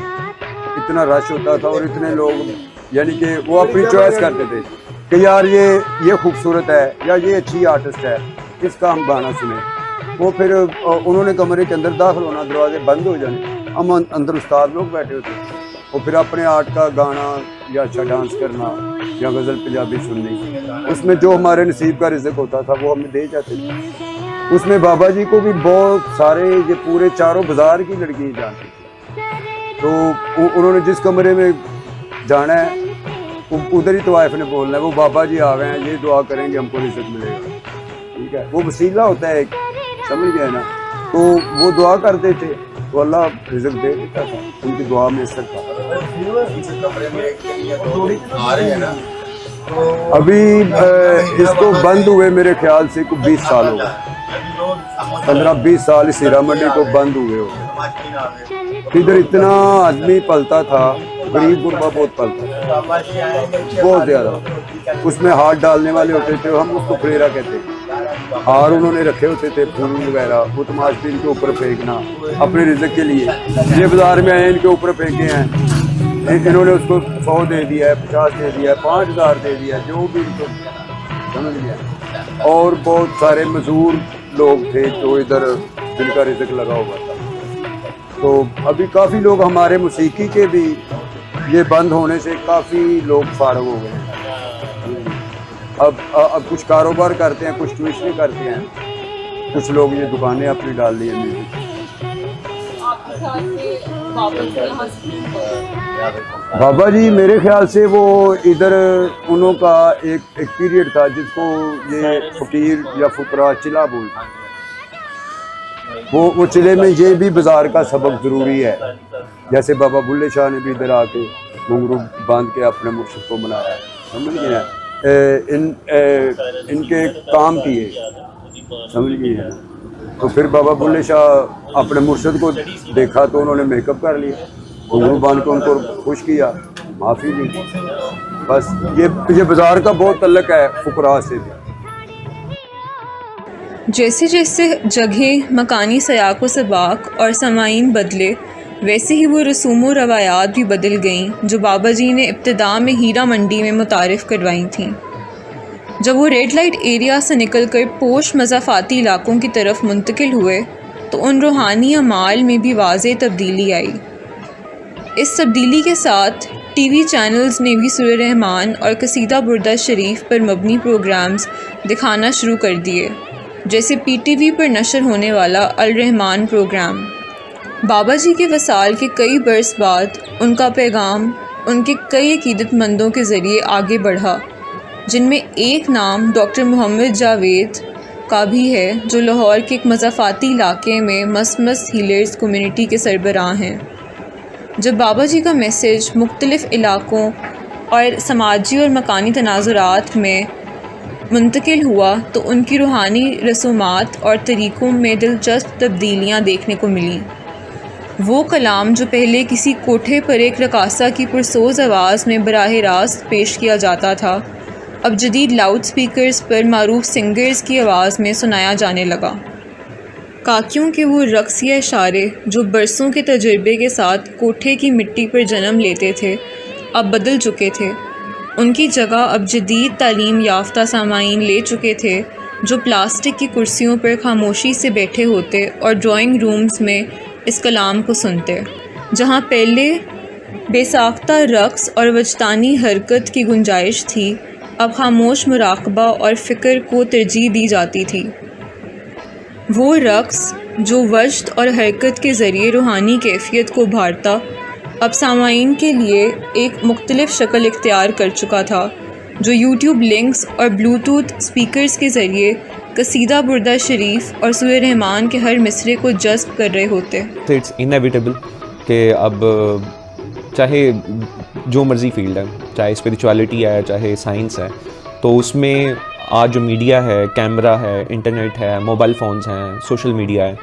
इतना रश होता था और इतने लोग, यानी कि वो अपनी चॉइस करते थे कि यार ये खूबसूरत है या ये अच्छी आर्टिस्ट है, इसका हम गाना सुने। वो फिर उन्होंने कमरे के अंदर दाखिल होना, दरवाजे बंद हो जाने, हम अंदर उस्ताद लोग बैठे होते, वो फिर अपने आर्ट का गाना या अच्छा डांस करना या गज़ल पंजाबी सुननी, उसमें जो हमारे नसीब का रिज़्क होता था वो हमें दे जाते थे। उसमें बाबा जी को भी बहुत सारे, ये पूरे 4 बाज़ार की लड़की जानती थी। तो उन्होंने जिस कमरे में जाना है उधर ही तो वाइफ ने बोलना है, वो बाबा जी आ गए हैं, ये दुआ करेंगे हमको रिज़्क मिलेगा। ठीक है, वो वसीला होता है, समझ गए ना। तो वो दुआ करते थे तो अल्लाह रिज़्क दे देता था, उनकी दुआ में असर था। अभी इसको बंद हुए मेरे ख्याल से कुछ 20 साल हो गए, 15-20 साल इस हीरा मंडी को बंद हुए हो। इधर इतना आदमी पलता था, गरीब गुरबा बहुत पलता था, बहुत ज़्यादा। उसमें हाथ डालने वाले होते थे, हम उसको फ्लेरा कहते थे। हार उन्होंने रखे होते थे, फूल वगैरह, वो तमाशबीन के ऊपर फेंकना अपने रिज़्क के लिए। ये बाज़ार में आए, इनके ऊपर फेंके हैं, इन्होंने उसको 100 दे दिया है, 50 दे दिया है, 5000 दे दिया, जो भी इनको समझ गया। और बहुत सारे मजदूर लोग थे जो इधर जिनका रिज़्क लगा हुआ था। तो अभी काफ़ी लोग हमारे मौसीकी के भी ये बंद होने से काफ़ी लोग फारग हो गए हैं। अब कुछ कारोबार करते हैं, कुछ ट्यूशन करते हैं, कुछ लोग ये दुकानें अपनी डाल ली हैं म्यूजिक। बाबा जी मेरे ख्याल से वो इधर उन्हों का एक पीरियड था जिसको ये फकीर या फुकरा चिला बोलते हैं। वो चिले में ये भी बाजार का सबक ज़रूरी है। जैसे बाबा बुल्ले शाह ने भी इधर आके घुंघरू बांध के अपने मुर्शिद को बनाया, समझ गए। इनके काम किए, समझ गए। तो फिर बाबा बुल्ले शाह अपने मुर्शिद को देखा तो उन्होंने मेकअप कर लिया, घुंघरू बांध के उनको खुश किया, माफ़ी दी। बस ये बाजार का बहुत तल्लक है फुकरा से भी। जैसे जैसे जगह, मकानी सयाक़ व सबाक़ और समाइन बदले, वैसे ही वो रसूम व रवायात भी बदल गईं जो बाबा जी ने इब्तिदा में हीरा मंडी में मुतारिफ़ करवाई थीं। जब वो रेड लाइट एरिया से निकलकर पोश मज़ाफ़ाती इलाकों की तरफ मुंतकिल हुए तो उन रूहानी अमाल में भी वाज़ेह तब्दीली आई। इस तब्दीली के साथ टीवी चैनल्स ने भी सूरह रहमान और कसीदा बुर्दा शरीफ पर मबनी प्रोग्राम्स दिखाना शुरू कर दिए, जैसे PTV पर नशर होने वाला अल रहमान प्रोग्राम। बाबा जी के वसाल के कई बरस बाद उनका पैगाम उनके कई अकीदतमंदों के ज़रिए आगे बढ़ा, जिनमें एक नाम डॉक्टर मोहम्मद जावेद का भी है, जो लाहौर के एक मज़ाफ़ाती इलाके में मस्त हीलर्स कम्युनिटी के सरबराह हैं। जब बाबा जी का मैसेज मुख्तलिफ़ इलाकों और समाजी और मकानी तनाज़ुरात में मुंतकिल हुआ तो उनकी रूहानी रसूमात और तरीक़ों में दिलचस्प तब्दीलियाँ देखने को मिलीं। वो कलाम जो पहले किसी कोठे पर एक रकासा की पुरसोज़ आवाज़ में बराह रास्त पेश किया जाता था, अब जदीद लाउड स्पीकर्स पर मारूफ सिंगर्स की आवाज़ में सुनाया जाने लगा। काकियों के वो रक़्स या इशारे जो बरसों के तजुर्बे के साथ कोठे की मिट्टी पर जन्म लेते थे, अब बदल चुके थे। उनकी जगह अब जदीद तालीम याफ्ता सामाईन ले चुके थे, जो प्लास्टिक की कुर्सियों पर खामोशी से बैठे होते और ड्राइंग रूम्स में इस कलाम को सुनते। जहाँ पहले बेसाख्ता रक़्स और वजदानी हरकत की गुंजाइश थी, अब खामोश मुराक़बा और फ़िक्र को तरजीह दी जाती थी। वो रक़्स जो वजद और हरकत के ज़रिए रूहानी कैफियत को उभारता, अब सामाईन के लिए एक मुख्तलिफ़ शक्ल इख्तियार कर चुका था, जो यूट्यूब लिंक्स और ब्लूटूथ स्पीकर्स के ज़रिए कसीदा बुर्दा शरीफ और सूरह रहमान के हर मिसरे को जज़्ब कर रहे होते। तो इट्स इनएविटेबल कि अब चाहे जो मर्ज़ी फील्ड है, चाहे स्पिरिचुअलिटी है, चाहे साइंस है, तो उसमें आज जो मीडिया है, कैमरा है, इंटरनेट है, मोबाइल फ़ोन्स हैं, सोशल मीडिया है,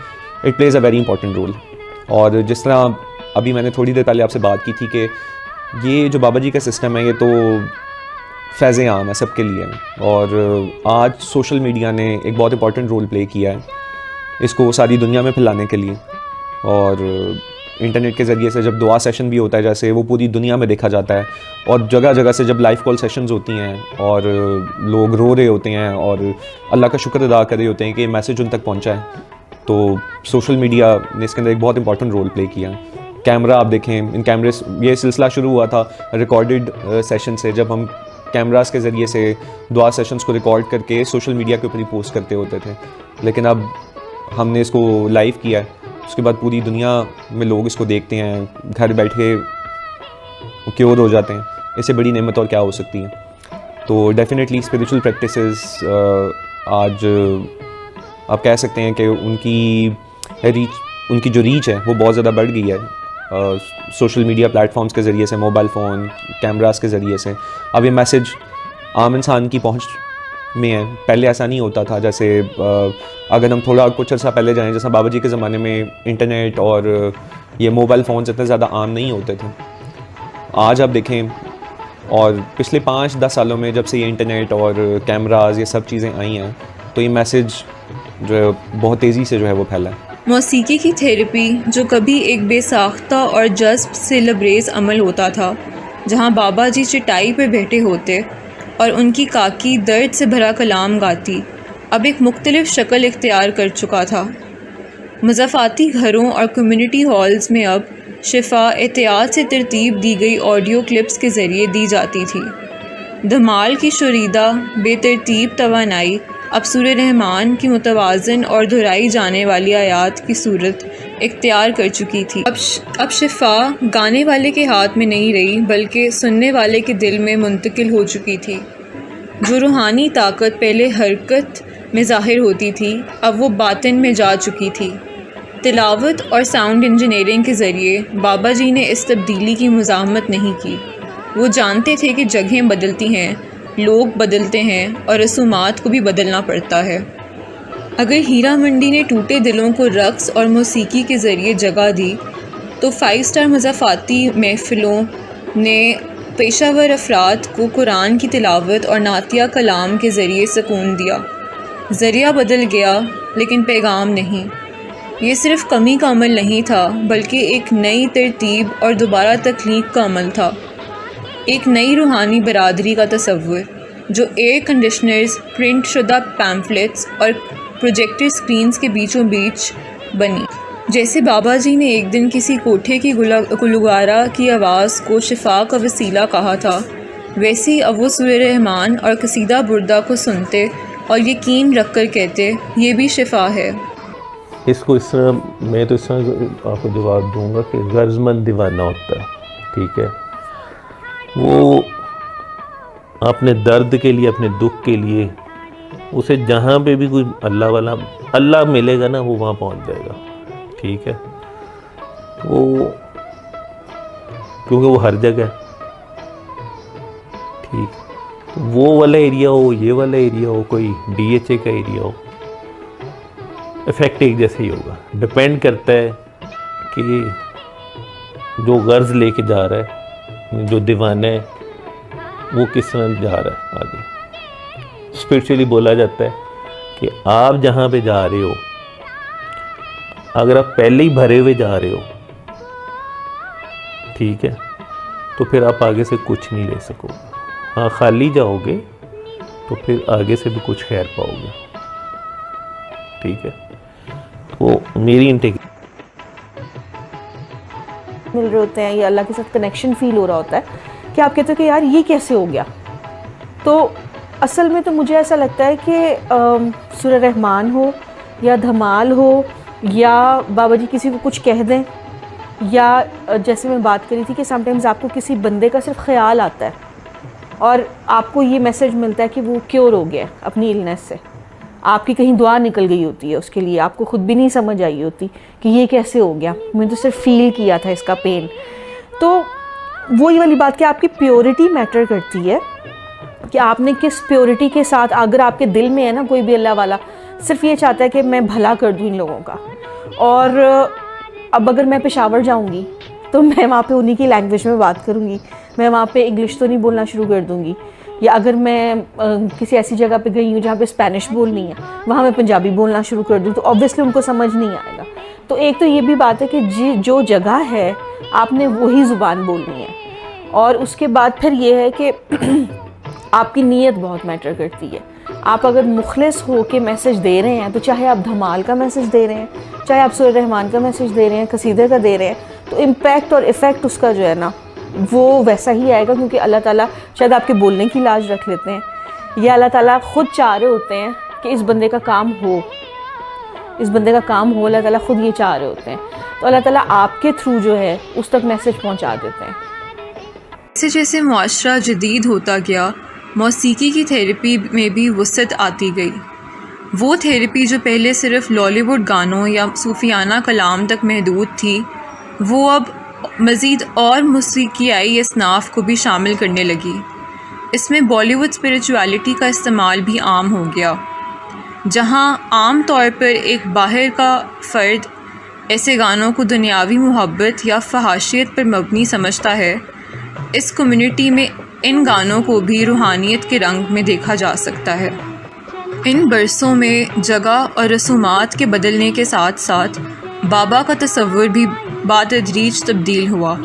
it plays a very important role. और जिस तरह अभी मैंने थोड़ी देर पहले आपसे बात की थी कि ये जो बाबा जी का सिस्टम है, ये तो फैज़ आम है सबके लिए, और आज सोशल मीडिया ने एक बहुत इंपॉर्टेंट रोल प्ले किया है इसको सारी दुनिया में फैलाने के लिए। और इंटरनेट के ज़रिए से जब दुआ सेशन भी होता है, जैसे वो पूरी दुनिया में देखा जाता है, और जगह जगह से जब लाइव कॉल सेशंस होती हैं और लोग रो रहे होते हैं और अल्लाह का शुक्र अदा कर रहे होते हैं कि मैसेज उन तक पहुंचा है, तो सोशल मीडिया ने इसके अंदर एक बहुत इंपॉर्टेंट रोल प्ले किया। कैमरा आप देखें, इन कैमरे, ये सिलसिला शुरू हुआ था रिकॉर्डेड सेशन से, जब हम कैमरास के ज़रिए से दुआ सेशंस को रिकॉर्ड करके सोशल मीडिया के ऊपर ही पोस्ट करते होते थे, लेकिन अब हमने इसको लाइव किया है। उसके बाद पूरी दुनिया में लोग इसको देखते हैं, घर बैठे क्योर हो जाते हैं। इससे बड़ी नेमत और क्या हो सकती है। तो डेफिनेटली स्पिरिचुअल प्रैक्टिसेस आज आप कह सकते हैं कि उनकी जो रीच है वो बहुत ज़्यादा बढ़ गई है सोशल मीडिया प्लेटफॉर्म्स के ज़रिए से, मोबाइल फ़ोन, कैमरास के ज़रिए से। अब ये मैसेज आम इंसान की पहुंच में है। पहले ऐसा नहीं होता था। जैसे अगर हम थोड़ा कुछ अर्सा पहले जाएं, जैसा बाबा जी के ज़माने में इंटरनेट और ये मोबाइल फ़ोन्स इतने ज़्यादा आम नहीं होते थे। आज आप देखें, और पिछले 5-10 सालों में जब से ये इंटरनेट और कैमराज ये सब चीज़ें आई हैं, तो ये मैसेज जो है बहुत तेज़ी से जो है वो फैला है। मौसीकी की थेरेपी जो कभी एक बेसाख्ता और जज्ब से लबरेज़ अमल होता था, जहाँ बाबा जी चटाई पर बैठे होते और उनकी काकी दर्द से भरा कलाम गाती, अब एक मुख्तलिफ़ शक्ल इख्तियार कर चुका था। मज़ाफ़ाती घरों और कम्युनिटी हॉल्स में अब शिफा एहतियात से तरतीब दी गई ऑडियो क्लिप्स के ज़रिए दी जाती थी। धमाल की शुरीदा बेतरतीब तवानाई अब सूरह रहमान की मुतवाज़न और दोहराई जाने वाली आयात की सूरत इख्तियार कर चुकी थी। अब शिफा गाने वाले के हाथ में नहीं रही बल्कि सुनने वाले के दिल में मुंतकिल हो चुकी थी। जो रूहानी ताकत पहले हरकत में ज़ाहिर होती थी अब वो बातिन में जा चुकी थी। तिलावत और साउंड इंजीनियरिंग के ज़रिए बाबा जी ने इस तब्दीली की मुज़ाहमत नहीं की। वो जानते थे कि जगहें बदलती हैं, लोग बदलते हैं और रसूमात को भी बदलना पड़ता है। अगर हीरा मंडी ने टूटे दिलों को रक़्स और मौसीकी के ज़रिए जगह दी तो 5 स्टार मज़ाफ़ाती महफ़िलों ने पेशावर अफराद को कुरान की तिलावत और नातिया कलाम के ज़रिए सुकून दिया। ज़रिया बदल गया लेकिन पैगाम नहीं। ये सिर्फ़ कमी का अमल नहीं था बल्कि एक नई तरतीब और दोबारा तख्लीक का अमल था। एक नई रूहानी बरादरी का तसव्वुर जो एयर कंडीशनर्स, प्रिंट शुदा पैम्फलेट्स और प्रोजेक्टर स्क्रीन्स के बीचों बीच बनी। जैसे बाबा जी ने एक दिन किसी कोठे की गुलगारा की आवाज़ को शिफा का वसीला कहा था, वैसे ही अब वो सूरह रहमान और कसीदा बुर्दा को सुनते और यकीन रख कर कहते ये भी शिफा है। इसको इस तरह मैं तो इस तरह आपको जवाब दूंगा कि गर्जमंद दीवाना होता है, ठीक है। वो अपने दर्द के लिए, अपने दुख के लिए, उसे जहाँ पे भी कोई अल्लाह वाला अल्लाह मिलेगा ना वो वहाँ पहुँच जाएगा, ठीक है। वो क्योंकि वो हर जगह, ठीक, तो वो वाला एरिया हो, ये वाला एरिया हो, कोई DHA का एरिया हो, इफेक्ट एक जैसे ही होगा। डिपेंड करता है कि जो गर्ज लेके जा रहा है, जो दीवाना है, वो किस तरह जा रहा है आगे। स्पिरिचुअली बोला जाता है कि आप जहाँ पे जा रहे हो, अगर आप पहले ही भरे हुए जा रहे हो, ठीक है, तो फिर आप आगे से कुछ नहीं ले सकोगे। हाँ, खाली जाओगे तो फिर आगे से भी कुछ खैर पाओगे, ठीक है। तो मेरी इंटेक मिल रहे होते हैं या अल्लाह के साथ कनेक्शन फील हो रहा होता है कि आप कहते हो कि यार ये कैसे हो गया। तो असल में तो मुझे ऐसा लगता है कि सूरह रहमान हो या धमाल हो या बाबा जी किसी को कुछ कह दें, या जैसे मैं बात करी थी कि समटाइम्स आपको किसी बंदे का सिर्फ ख्याल आता है और आपको ये मैसेज मिलता है कि वो क्योर हो गया अपनी इलनेस से। आपकी कहीं दुआ निकल गई होती है उसके लिए, आपको ख़ुद भी नहीं समझ आई होती कि ये कैसे हो गया, मैंने तो सिर्फ फील किया था इसका पेन। तो वही वाली बात कि आपकी प्योरिटी मैटर करती है कि आपने किस प्योरिटी के साथ, अगर आपके दिल में है ना कोई भी अल्लाह वाला सिर्फ ये चाहता है कि मैं भला कर दूँ इन लोगों का, और अब अगर मैं पेशावर जाऊँगी तो मैं वहाँ पे उन्हीं की लैंग्वेज में बात करूँगी, मैं वहाँ पे इंग्लिश तो नहीं बोलना शुरू कर दूँगी। या अगर मैं किसी ऐसी जगह पे गई हूँ जहाँ पे स्पेनिश बोलनी है, वहाँ मैं पंजाबी बोलना शुरू कर दूँ तो ऑब्वियसली उनको समझ नहीं आएगा। तो एक तो ये भी बात है कि जो जगह है आपने वही ज़ुबान बोलनी है, और उसके बाद फिर ये है कि आपकी नीयत बहुत मैटर करती है। आप अगर मुखलिस हो के मैसेज दे रहे हैं, तो चाहे आप धमाल का मैसेज दे रहे हैं, चाहे आप सूरह रहमान का मैसेज दे रहे हैं, कसीदे का दे रहे हैं, तो इम्पैक्ट और इफ़ेक्ट उसका जो है ना वो वैसा ही आएगा, क्योंकि अल्लाह ताला शायद आपके बोलने की लाज रख लेते हैं, या अल्लाह ताला ख़ुद चाह रहे होते हैं कि इस बंदे का काम हो, इस बंदे का काम हो, अल्लाह ताला ख़ुद ये चाह रहे होते हैं। तो अल्लाह ताला आपके थ्रू जो है उस तक मैसेज पहुंचा देते हैं। जैसे जैसे मुआशरा जदीद होता गया, मौसीकी की थेरेपी में भी वुसअत आती गई। वो थेरेपी जो पहले सिर्फ लॉलीवुड गानों या सूफियाना कलाम तक महदूद थी, वो अब मज़ीद और मौसीकियाई असनाफ़ को भी शामिल करने लगी। इसमें बॉलीवुड स्पिरिचुअलिटी का इस्तेमाल भी आम हो गया। जहाँ आम तौर पर एक बाहर का फ़र्द ऐसे गानों को दुनियावी मोहब्बत या फहाशियत पर मबनी समझता है, इस कम्युनिटी में इन गानों को भी रूहानियत के रंग में देखा जा सकता है। इन बरसों में जगह और रसूमात के बदलने के साथ साथ बाबा का तसव्वुर भी बातदरीज तब्दील हुआ।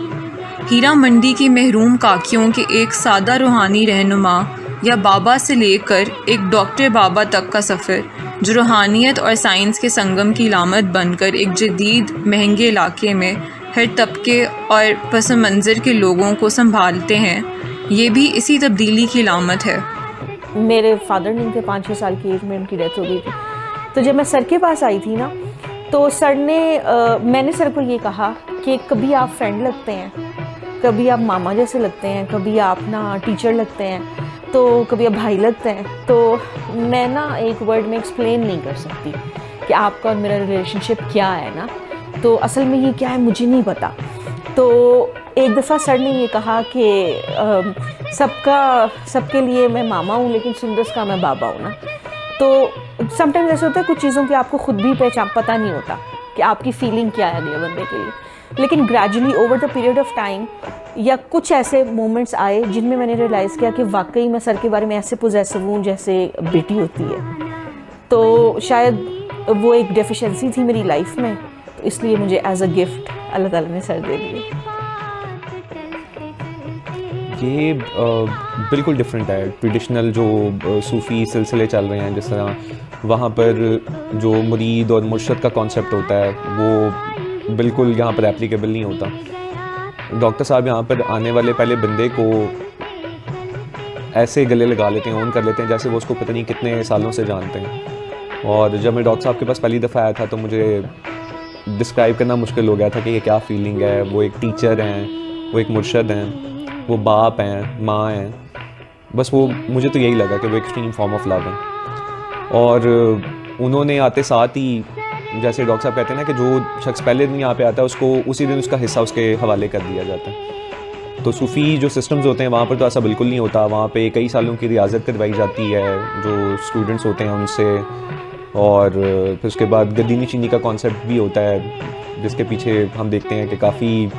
हीरा मंडी की महरूम काकियों के एक सादा रूहानी रहनुमा या बाबा से लेकर एक डॉक्टर बाबा तक का सफ़र जो रूहानियत और साइंस के संगम की लामत बनकर एक जदीद महंगे इलाके में हर तबके और पस मंज़र के लोगों को संभालते हैं, ये भी इसी तब्दीली की लामत है। मेरे फादर ने इनके 5-6 साल की एज में उनकी डेथ हो गई थी। तो जब मैं सर के पास आई थी ना, तो सर ने मैंने सर को ये कहा कि कभी आप फ्रेंड लगते हैं, कभी आप मामा जैसे लगते हैं, कभी आप ना टीचर लगते हैं, तो कभी आप भाई लगते हैं। तो मैं ना एक वर्ड में एक्सप्लेन नहीं कर सकती कि आपका और मेरा रिलेशनशिप क्या है ना, तो असल में ये क्या है मुझे नहीं पता। तो एक दफ़ा सर ने ये कहा कि सबके लिए मैं मामा हूँ लेकिन सुंदस का मैं बाबा हूँ ना। तो समटाइम्स ऐसे होता है कुछ चीज़ों की आपको खुद भी पता नहीं होता कि आपकी फीलिंग क्या है अगले बंदे के लिए, लेकिन gradually over the period of time या कुछ ऐसे मोमेंट्स आए जिनमें मैंने रियलाइज़ किया कि वाकई मैं सर के बारे में ऐसे पोजेसिव हूँ जैसे बेटी होती है। तो शायद वो एक डेफिशिएंसी थी मेरी लाइफ में, तो इसलिए मुझे एज अ गिफ्ट अल्लाह ताला ने सर दे दिए। ये बिल्कुल डिफरेंट है ट्रेडिशनल जो सूफ़ी सिलसिले चल रहे हैं, जिस तरह वहाँ पर जो मुरीद और मुर्शद का कॉन्सेप्ट होता है वो बिल्कुल यहाँ पर एप्लीकेबल नहीं होता। डॉक्टर साहब यहाँ पर आने वाले पहले बंदे को ऐसे गले लगा लेते हैं, ऑन कर लेते हैं जैसे वो उसको पता नहीं कितने सालों से जानते हैं। और जब मैं डॉक्टर साहब के पास पहली दफ़ा आया था तो मुझे डिस्क्राइब करना मुश्किल हो गया था कि ये क्या फ़ीलिंग है। वो एक टीचर हैं, वो एक मुर्शद हैं, वो बाप हैं, माँ हैं, बस वो मुझे तो यही लगा कि वो एक्सट्रीम फॉर्म ऑफ लव है। और उन्होंने आते साथ ही जैसे डॉक्टर साहब कहते हैं ना कि जो शख्स पहले दिन यहाँ पे आता है उसको उसी दिन उसका हिस्सा उसके हवाले कर दिया जाता है। तो सूफ़ी जो सिस्टम्स होते हैं वहाँ पर तो ऐसा बिल्कुल नहीं होता। वहाँ पे कई सालों की रियाजत करवाई जाती है जो स्टूडेंट्स होते हैं उनसे, और फिर उसके बाद गद्दी चीनी का कॉन्सेप्ट भी होता है जिसके पीछे हम देखते हैं कि काफ़ी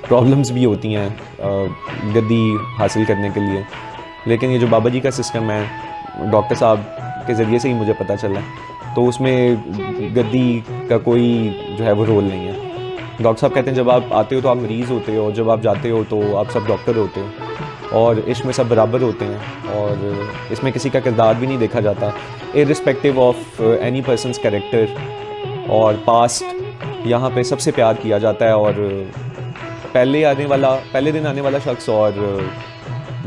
प्रॉब्लम्स भी होती हैं गद्दी हासिल करने के लिए। लेकिन ये जो बाबा जी का सिस्टम है डॉक्टर साहब के ज़रिए से ही मुझे पता चला, तो उसमें गद्दी का कोई जो है वो रोल नहीं है। डॉक्टर साहब कहते हैं जब आप आते हो तो आप मरीज़ होते हो, और जब आप जाते हो तो आप सब डॉक्टर होते हो, और इश्क में सब बराबर होते हैं, और इसमें किसी का किरदार भी नहीं देखा जाता irrespective of any persons character और पास्ट। यहाँ पे सबसे प्यार किया जाता है, और पहले दिन आने वाला शख्स और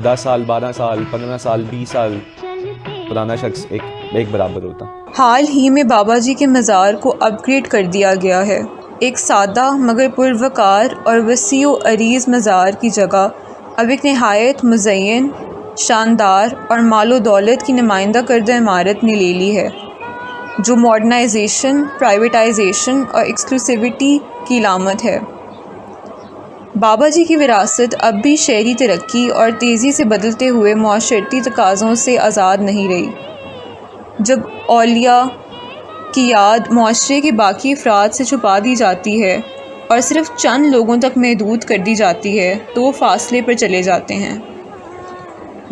10 साल 12 साल 15 साल 20 साल पुराना शख्स एक बराबर होता। हाल ही में बाबा जी के मज़ार को अपग्रेड कर दिया गया है। एक सादा मगर पुरवकार और वसीओ अरीज़ मज़ार की जगह अब एक नहायत मुज़य्यन, शानदार और मालो दौलत की नुमाइंदा करदा इमारत ने ले ली है, जो मॉडर्नाइजेशन, प्राइवेटाइजेशन और एक्सक्लूसिविटी की लामत है। बाबा जी की विरासत अब भी शहरी तरक्की और तेज़ी से बदलते हुए माशरती तकाज़ों से आज़ाद नहीं रही। जब औलिया की याद माशरे के बाकी अफराद से छुपा दी जाती है और सिर्फ चंद लोगों तक महदूद कर दी जाती है तो वो फासले पर चले जाते हैं।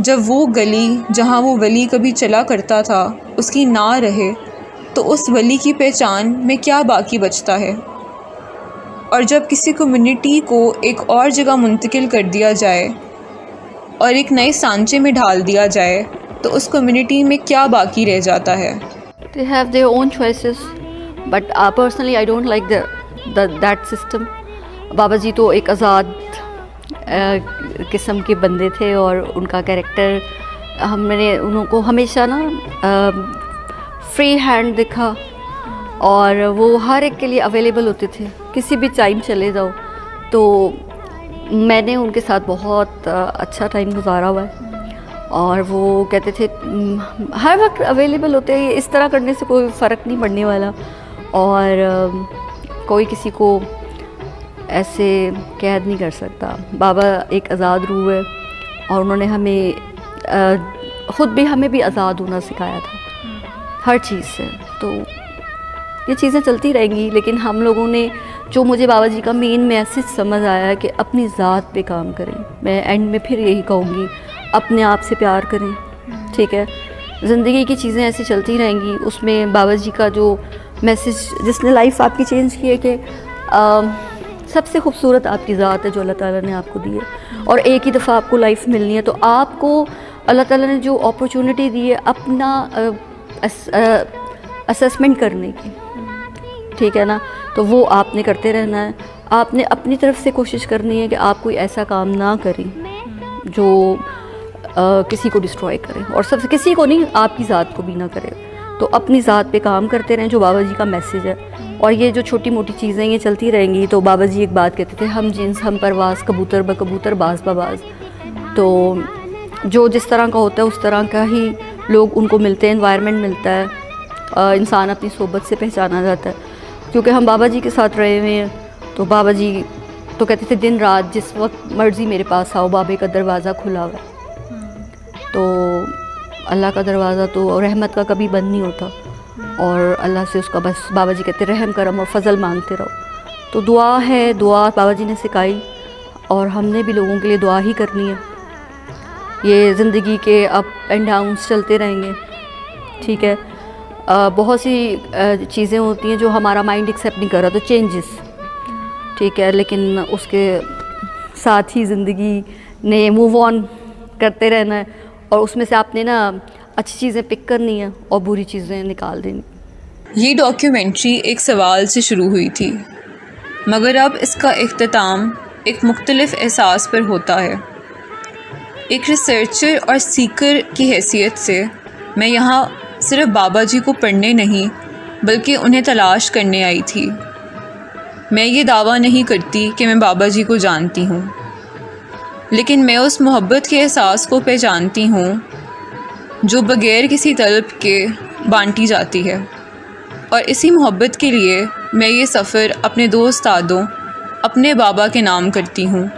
जब वो गली जहाँ वो वली कभी चला करता था उसकी ना रहे तो उस वली की पहचान में क्या बाकी बचता है? और जब किसी कम्युनिटी को एक और जगह मुंतकिल कर दिया जाए और एक नए सांचे में ढाल दिया जाए तो उस कम्युनिटी में क्या बाकी रह जाता है? They have their own choices, but personally I don't like that system. बाबा जी तो एक आज़ाद किस्म के बंदे थे और उनका कैरेक्टर हमने उनको हमेशा ना फ्री हैंड दिखा, और वो हर एक के लिए अवेलेबल होते थे, किसी भी टाइम चले जाओ। तो मैंने उनके साथ बहुत अच्छा टाइम गुजारा हुआ है, और वो कहते थे हर वक्त अवेलेबल होते हैं, इस तरह करने से कोई फ़र्क नहीं पड़ने वाला, और कोई किसी को ऐसे कैद नहीं कर सकता। बाबा एक आज़ाद रूह है, और उन्होंने हमें ख़ुद भी हमें भी आज़ाद होना सिखाया था हर चीज़ से। तो ये चीज़ें चलती रहेंगी, लेकिन हम लोगों ने जो मुझे बाबा जी का मेन मैसेज समझ आया है कि अपनी ज़ात पे काम करें। मैं एंड में फिर यही कहूँगी, अपने आप से प्यार करें, ठीक है। ज़िंदगी की चीज़ें ऐसी चलती रहेंगी, उसमें बाबा जी का जो मैसेज जिसने लाइफ आपकी चेंज की है कि सबसे खूबसूरत आपकी ज़ात है जो अल्लाह ताला ने आपको दी है, और एक ही दफ़ा आपको लाइफ मिलनी है, तो आपको अल्लाह ताला ने जो अपॉर्चुनिटी दी है अपना असेसमेंट करने की, ठीक है ना, तो वो आपने करते रहना है। आपने अपनी तरफ से कोशिश करनी है कि आप कोई ऐसा काम ना करें जो किसी को डिस्ट्रॉय करे, और सबसे किसी को नहीं, आपकी ज़ात को भी ना करे। तो अपनी ज़ात पे काम करते रहें, जो बाबा जी का मैसेज है। और ये जो छोटी मोटी चीज़ें ये चलती रहेंगी। तो बाबा जी एक बात कहते थे, हम जिन्स हम परवाज़, कबूतर ब कबूतर, बाज़ ब बाज़। तो जो जिस तरह का होता है उस तरह का ही लोग उनको मिलते हैं, एनवायरनमेंट मिलता है, इंसान अपनी सोबत से पहचाना जाता है। क्योंकि हम बाबा जी के साथ रहे हुए हैं, तो बाबा जी तो कहते थे दिन रात जिस वक्त मर्ज़ी मेरे पास आओ, बाबे का दरवाज़ा खुला हुआ है। तो अल्लाह का दरवाज़ा तो रहमत का कभी बंद नहीं होता, और अल्लाह से उसका बस बाबा जी कहते रहम करम और फजल मांगते रहो। तो दुआ है, दुआ बाबा जी ने सिखाई, और हमने भी लोगों के लिए दुआ ही करनी है। ये ज़िंदगी के अप एंड डाउन्स चलते रहेंगे, ठीक है। बहुत सी चीज़ें होती हैं जो हमारा माइंड एक्सेप्ट नहीं कर रहा, तो चेंजेस, ठीक है, लेकिन उसके साथ ही ज़िंदगी ने मूव ऑन करते रहना है, और उसमें से आपने ना अच्छी चीज़ें पिक करनी है और बुरी चीज़ें निकाल देनी। ये डॉक्यूमेंट्री एक सवाल से शुरू हुई थी, मगर अब इसका इख्तिताम एक मुख्तलिफ एहसास पर होता है। एक रिसर्चर और सीकर की हैसियत से मैं यहाँ सिर्फ बाबा जी को पढ़ने नहीं बल्कि उन्हें तलाश करने आई थी। मैं ये दावा नहीं करती कि मैं बाबा जी को जानती हूँ, लेकिन मैं उस मोहब्बत के एहसास को पहचानती हूँ जो बग़ैर किसी तलब के बांटी जाती है। और इसी मोहब्बत के लिए मैं ये सफ़र अपने दो उस्तादों, अपने बाबा के नाम करती हूँ,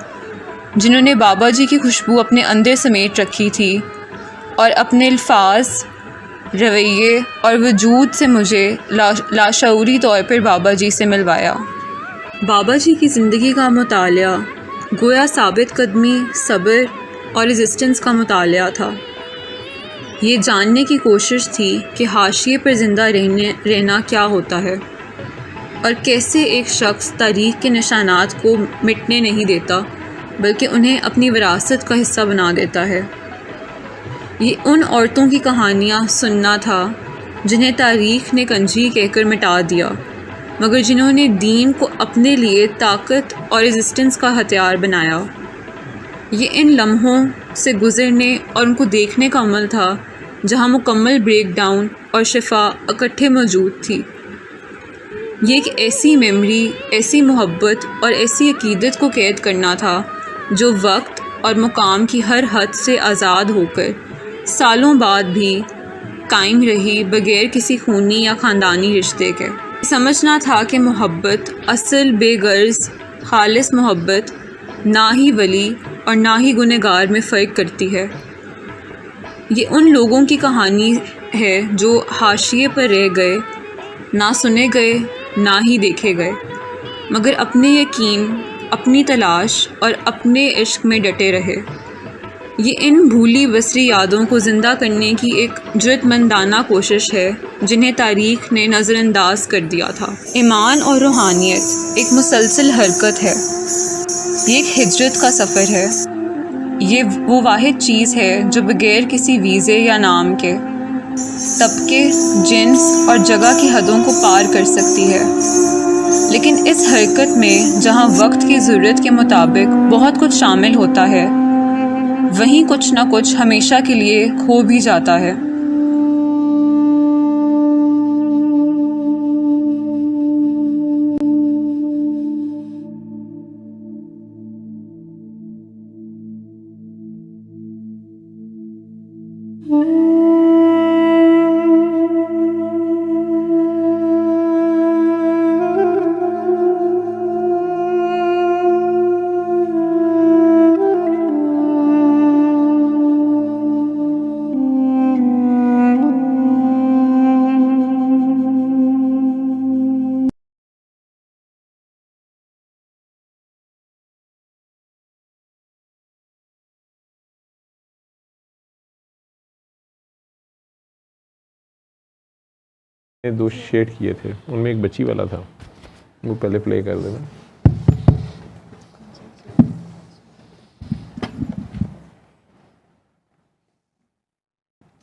जिन्होंने बाबा जी की खुशबू अपने अंदर समेट रखी थी और अपने अल्फाज, रवैये और वजूद से मुझे लाशऊरी तौर पर बाबा जी से मिलवाया। बाबा जी की ज़िंदगी का मुतालिया गोया साबित कदमी, सब्र और रेजिस्टेंस का मुतालिया था। ये जानने की कोशिश थी कि हाशिए पर ज़िंदा रहना क्या होता है और कैसे एक शख्स तारीख़ के निशानात को मिटने नहीं देता बल्कि उन्हें अपनी विरासत का हिस्सा बना देता है। ये उन औरतों की कहानियाँ सुनना था जिन्हें तारीख़ ने कंजी कहकर मिटा दिया, मगर जिन्होंने दीन को अपने लिए ताकत और रेजिस्टेंस का हथियार बनाया। ये इन लम्हों से गुज़रने और उनको देखने का अमल था जहाँ मुकम्मल ब्रेक डाउन और शिफा इकट्ठे मौजूद थी। ये एक ऐसी मेमोरी, ऐसी मोहब्बत और ऐसी अकीदत को कैद करना था जो वक्त और मुकाम की हर हद से आज़ाद होकर सालों बाद भी कायम रही, बग़ैर किसी खूनी या ख़ानदानी रिश्ते के। समझना था कि मोहब्बत, असल बेगर्ज़ खालिस मोहब्बत, ना ही वली और ना ही गुनहगार में फ़र्क करती है। ये उन लोगों की कहानी है जो हाशिए पर रह गए, ना सुने गए ना ही देखे गए, मगर अपने यकीन, अपनी तलाश और अपने इश्क में डटे रहे। ये इन भूली बसरी यादों को ज़िंदा करने की एक जुर्रतमंदाना कोशिश है जिन्हें तारीख़ ने नज़रअंदाज कर दिया था। ईमान और रूहानियत एक मुसलसल हरकत है, ये एक हिजरत का सफ़र है। ये वो वाहिद चीज़ है जो बग़ैर किसी वीज़े या नाम के तबके, जिन्स और जगह की हदों को पार कर सकती है। लेकिन इस हरकत में जहाँ वक्त की ज़रूरत के मुताबिक बहुत कुछ शामिल होता है, वहीं कुछ ना कुछ हमेशा के लिए खो भी जाता है। दो शेड किए थे, उनमें एक बच्ची वाला था, वो पहले प्ले कर देना।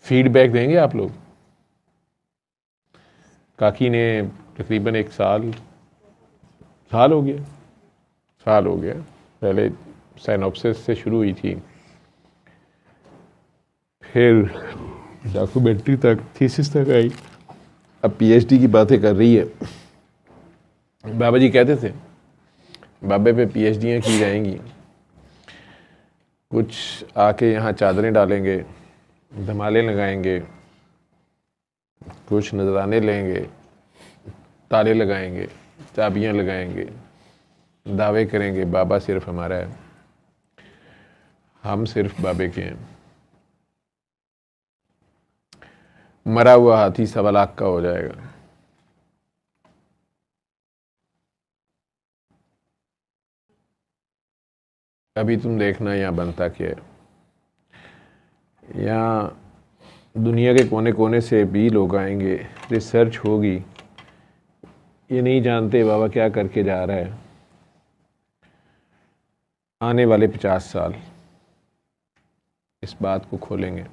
फीडबैक देंगे आप लोग? काकी ने तकरीबन एक साल हो गया, पहले साइनॉप्सिस से शुरू हुई थी, फिर डॉक्यूमेंट्री तक, थीसिस तक आई, अब पीएचडी की बातें कर रही है। बाबा जी कहते थे बाबे पे पीएचडियाँ की जाएंगी, कुछ आके यहाँ चादरें डालेंगे, धमाले लगाएंगे, कुछ नजराने लेंगे, ताले लगाएंगे, चाबियाँ लगाएंगे, दावे करेंगे बाबा सिर्फ हमारा है, हम सिर्फ बाबे के हैं। मरा हुआ हाथी 1.25 लाख का हो जाएगा। अभी तुम देखना यहाँ बनता क्या है। यहाँ दुनिया के कोने कोने से भी लोग आएंगे, रिसर्च होगी, ये नहीं जानते बाबा क्या करके जा रहा है। आने वाले 50 साल इस बात को खोलेंगे।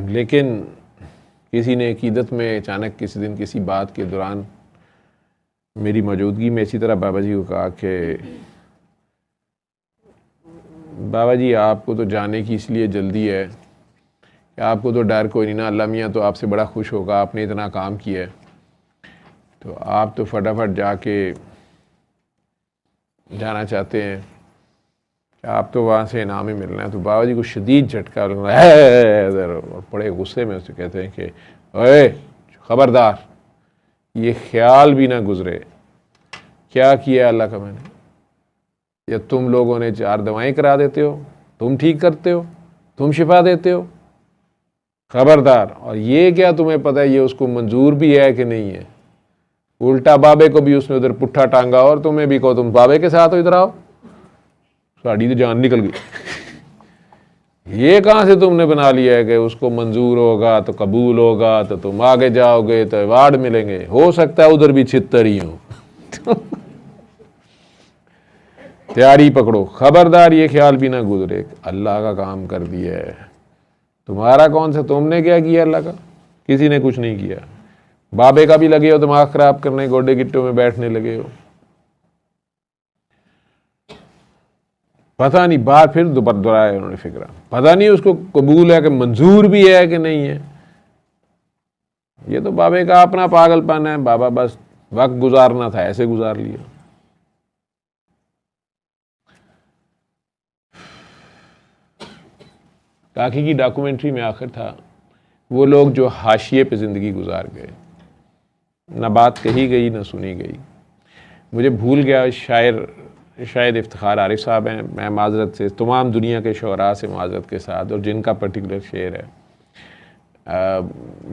लेकिन किसी ने अकीदत में अचानक किसी दिन किसी बात के दौरान मेरी मौजूदगी में इसी तरह बाबा जी को कहा कि बाबा जी आपको तो जाने की इसलिए जल्दी है कि आपको तो डर कोई नहीं ना, अल्लाह मियाँ तो आपसे बड़ा खुश होगा, आपने इतना काम किया है, तो आप तो फटाफट जाके जाना चाहते हैं, आप तो वहाँ से इनाम ही मिलना है। तो बाबा जी को शदीद झटका लगा और बड़े गुस्से में उससे कहते हैं कि ओए ख़बरदार, ये ख्याल भी ना गुजरे क्या किया अल्लाह का मैंने, या तुम लोगों ने 4 दवाएं करा देते हो, तुम ठीक करते हो, तुम शिफा देते हो, ख़बरदार। और ये क्या तुम्हें पता है ये उसको मंजूर भी है कि नहीं है? उल्टा बाबे को भी उसने उधर पुट्ठा टांगा और तुम्हें भी कहो तुम बाबे के साथ हो, इधर आओ, साड़ी तो जान निकल गई। ये कहाँ से तुमने बना लिया है कि उसको मंजूर होगा तो कबूल होगा तो तुम आगे जाओगे तो अवार्ड मिलेंगे, हो सकता है उधर भी 76 ही हो। तैयारी पकड़ो, खबरदार ये ख्याल भी ना गुजरे, अल्लाह का काम कर दिया है, तुम्हारा कौन सा, तुमने क्या किया अल्लाह का? किसी ने कुछ नहीं किया। बाबे का भी लगे हो दिमाग खराब करने, गोडे गिट्टों में बैठने लगे हो। पता नहीं, बात फिर दोहराया उन्होंने फिक्रा, पता नहीं उसको कबूल है कि मंजूर भी है कि नहीं है। ये तो बाबे का अपना पागलपन है, बाबा बस वक्त गुजारना था ऐसे गुजार लिया। काकी की डॉक्यूमेंट्री में आखिर था वो लोग जो हाशिए पे ज़िंदगी गुजार गए, ना बात कही गई ना सुनी गई। मुझे भूल गया, शायद इफ्तिखार आरिफ साहब हैं, मैं माजरत से तमाम दुनिया के शोरा से माजरत के साथ, और जिनका पर्टिकुलर शेर है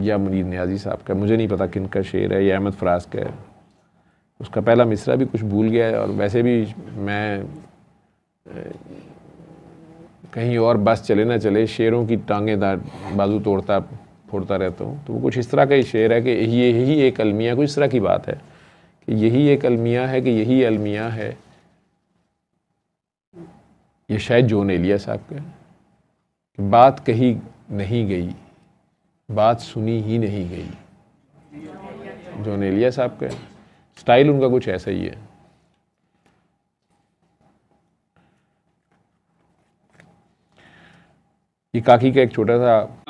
या मुनीर नियाज़ी साहब का, मुझे नहीं पता किन का शेर है, या अहमद फराज का है, उसका पहला मिसरा भी कुछ भूल गया है। और वैसे भी मैं कहीं और बस चले ना चले शेरों की टांगें बाजू तोड़ता फोड़ता रहता हूँ। तो वो कुछ इस तरह का ही शेर है कि यही एक अलमिया, कुछ इस तरह की बात है कि यही एक अलमिया है, कि यही अलमिया है। ये शायद जॉन एलिया साहब का है कि बात कही नहीं गई, बात सुनी ही नहीं गई। जॉन एलिया साहब का स्टाइल उनका कुछ ऐसा ही है। ये काकी का एक छोटा सा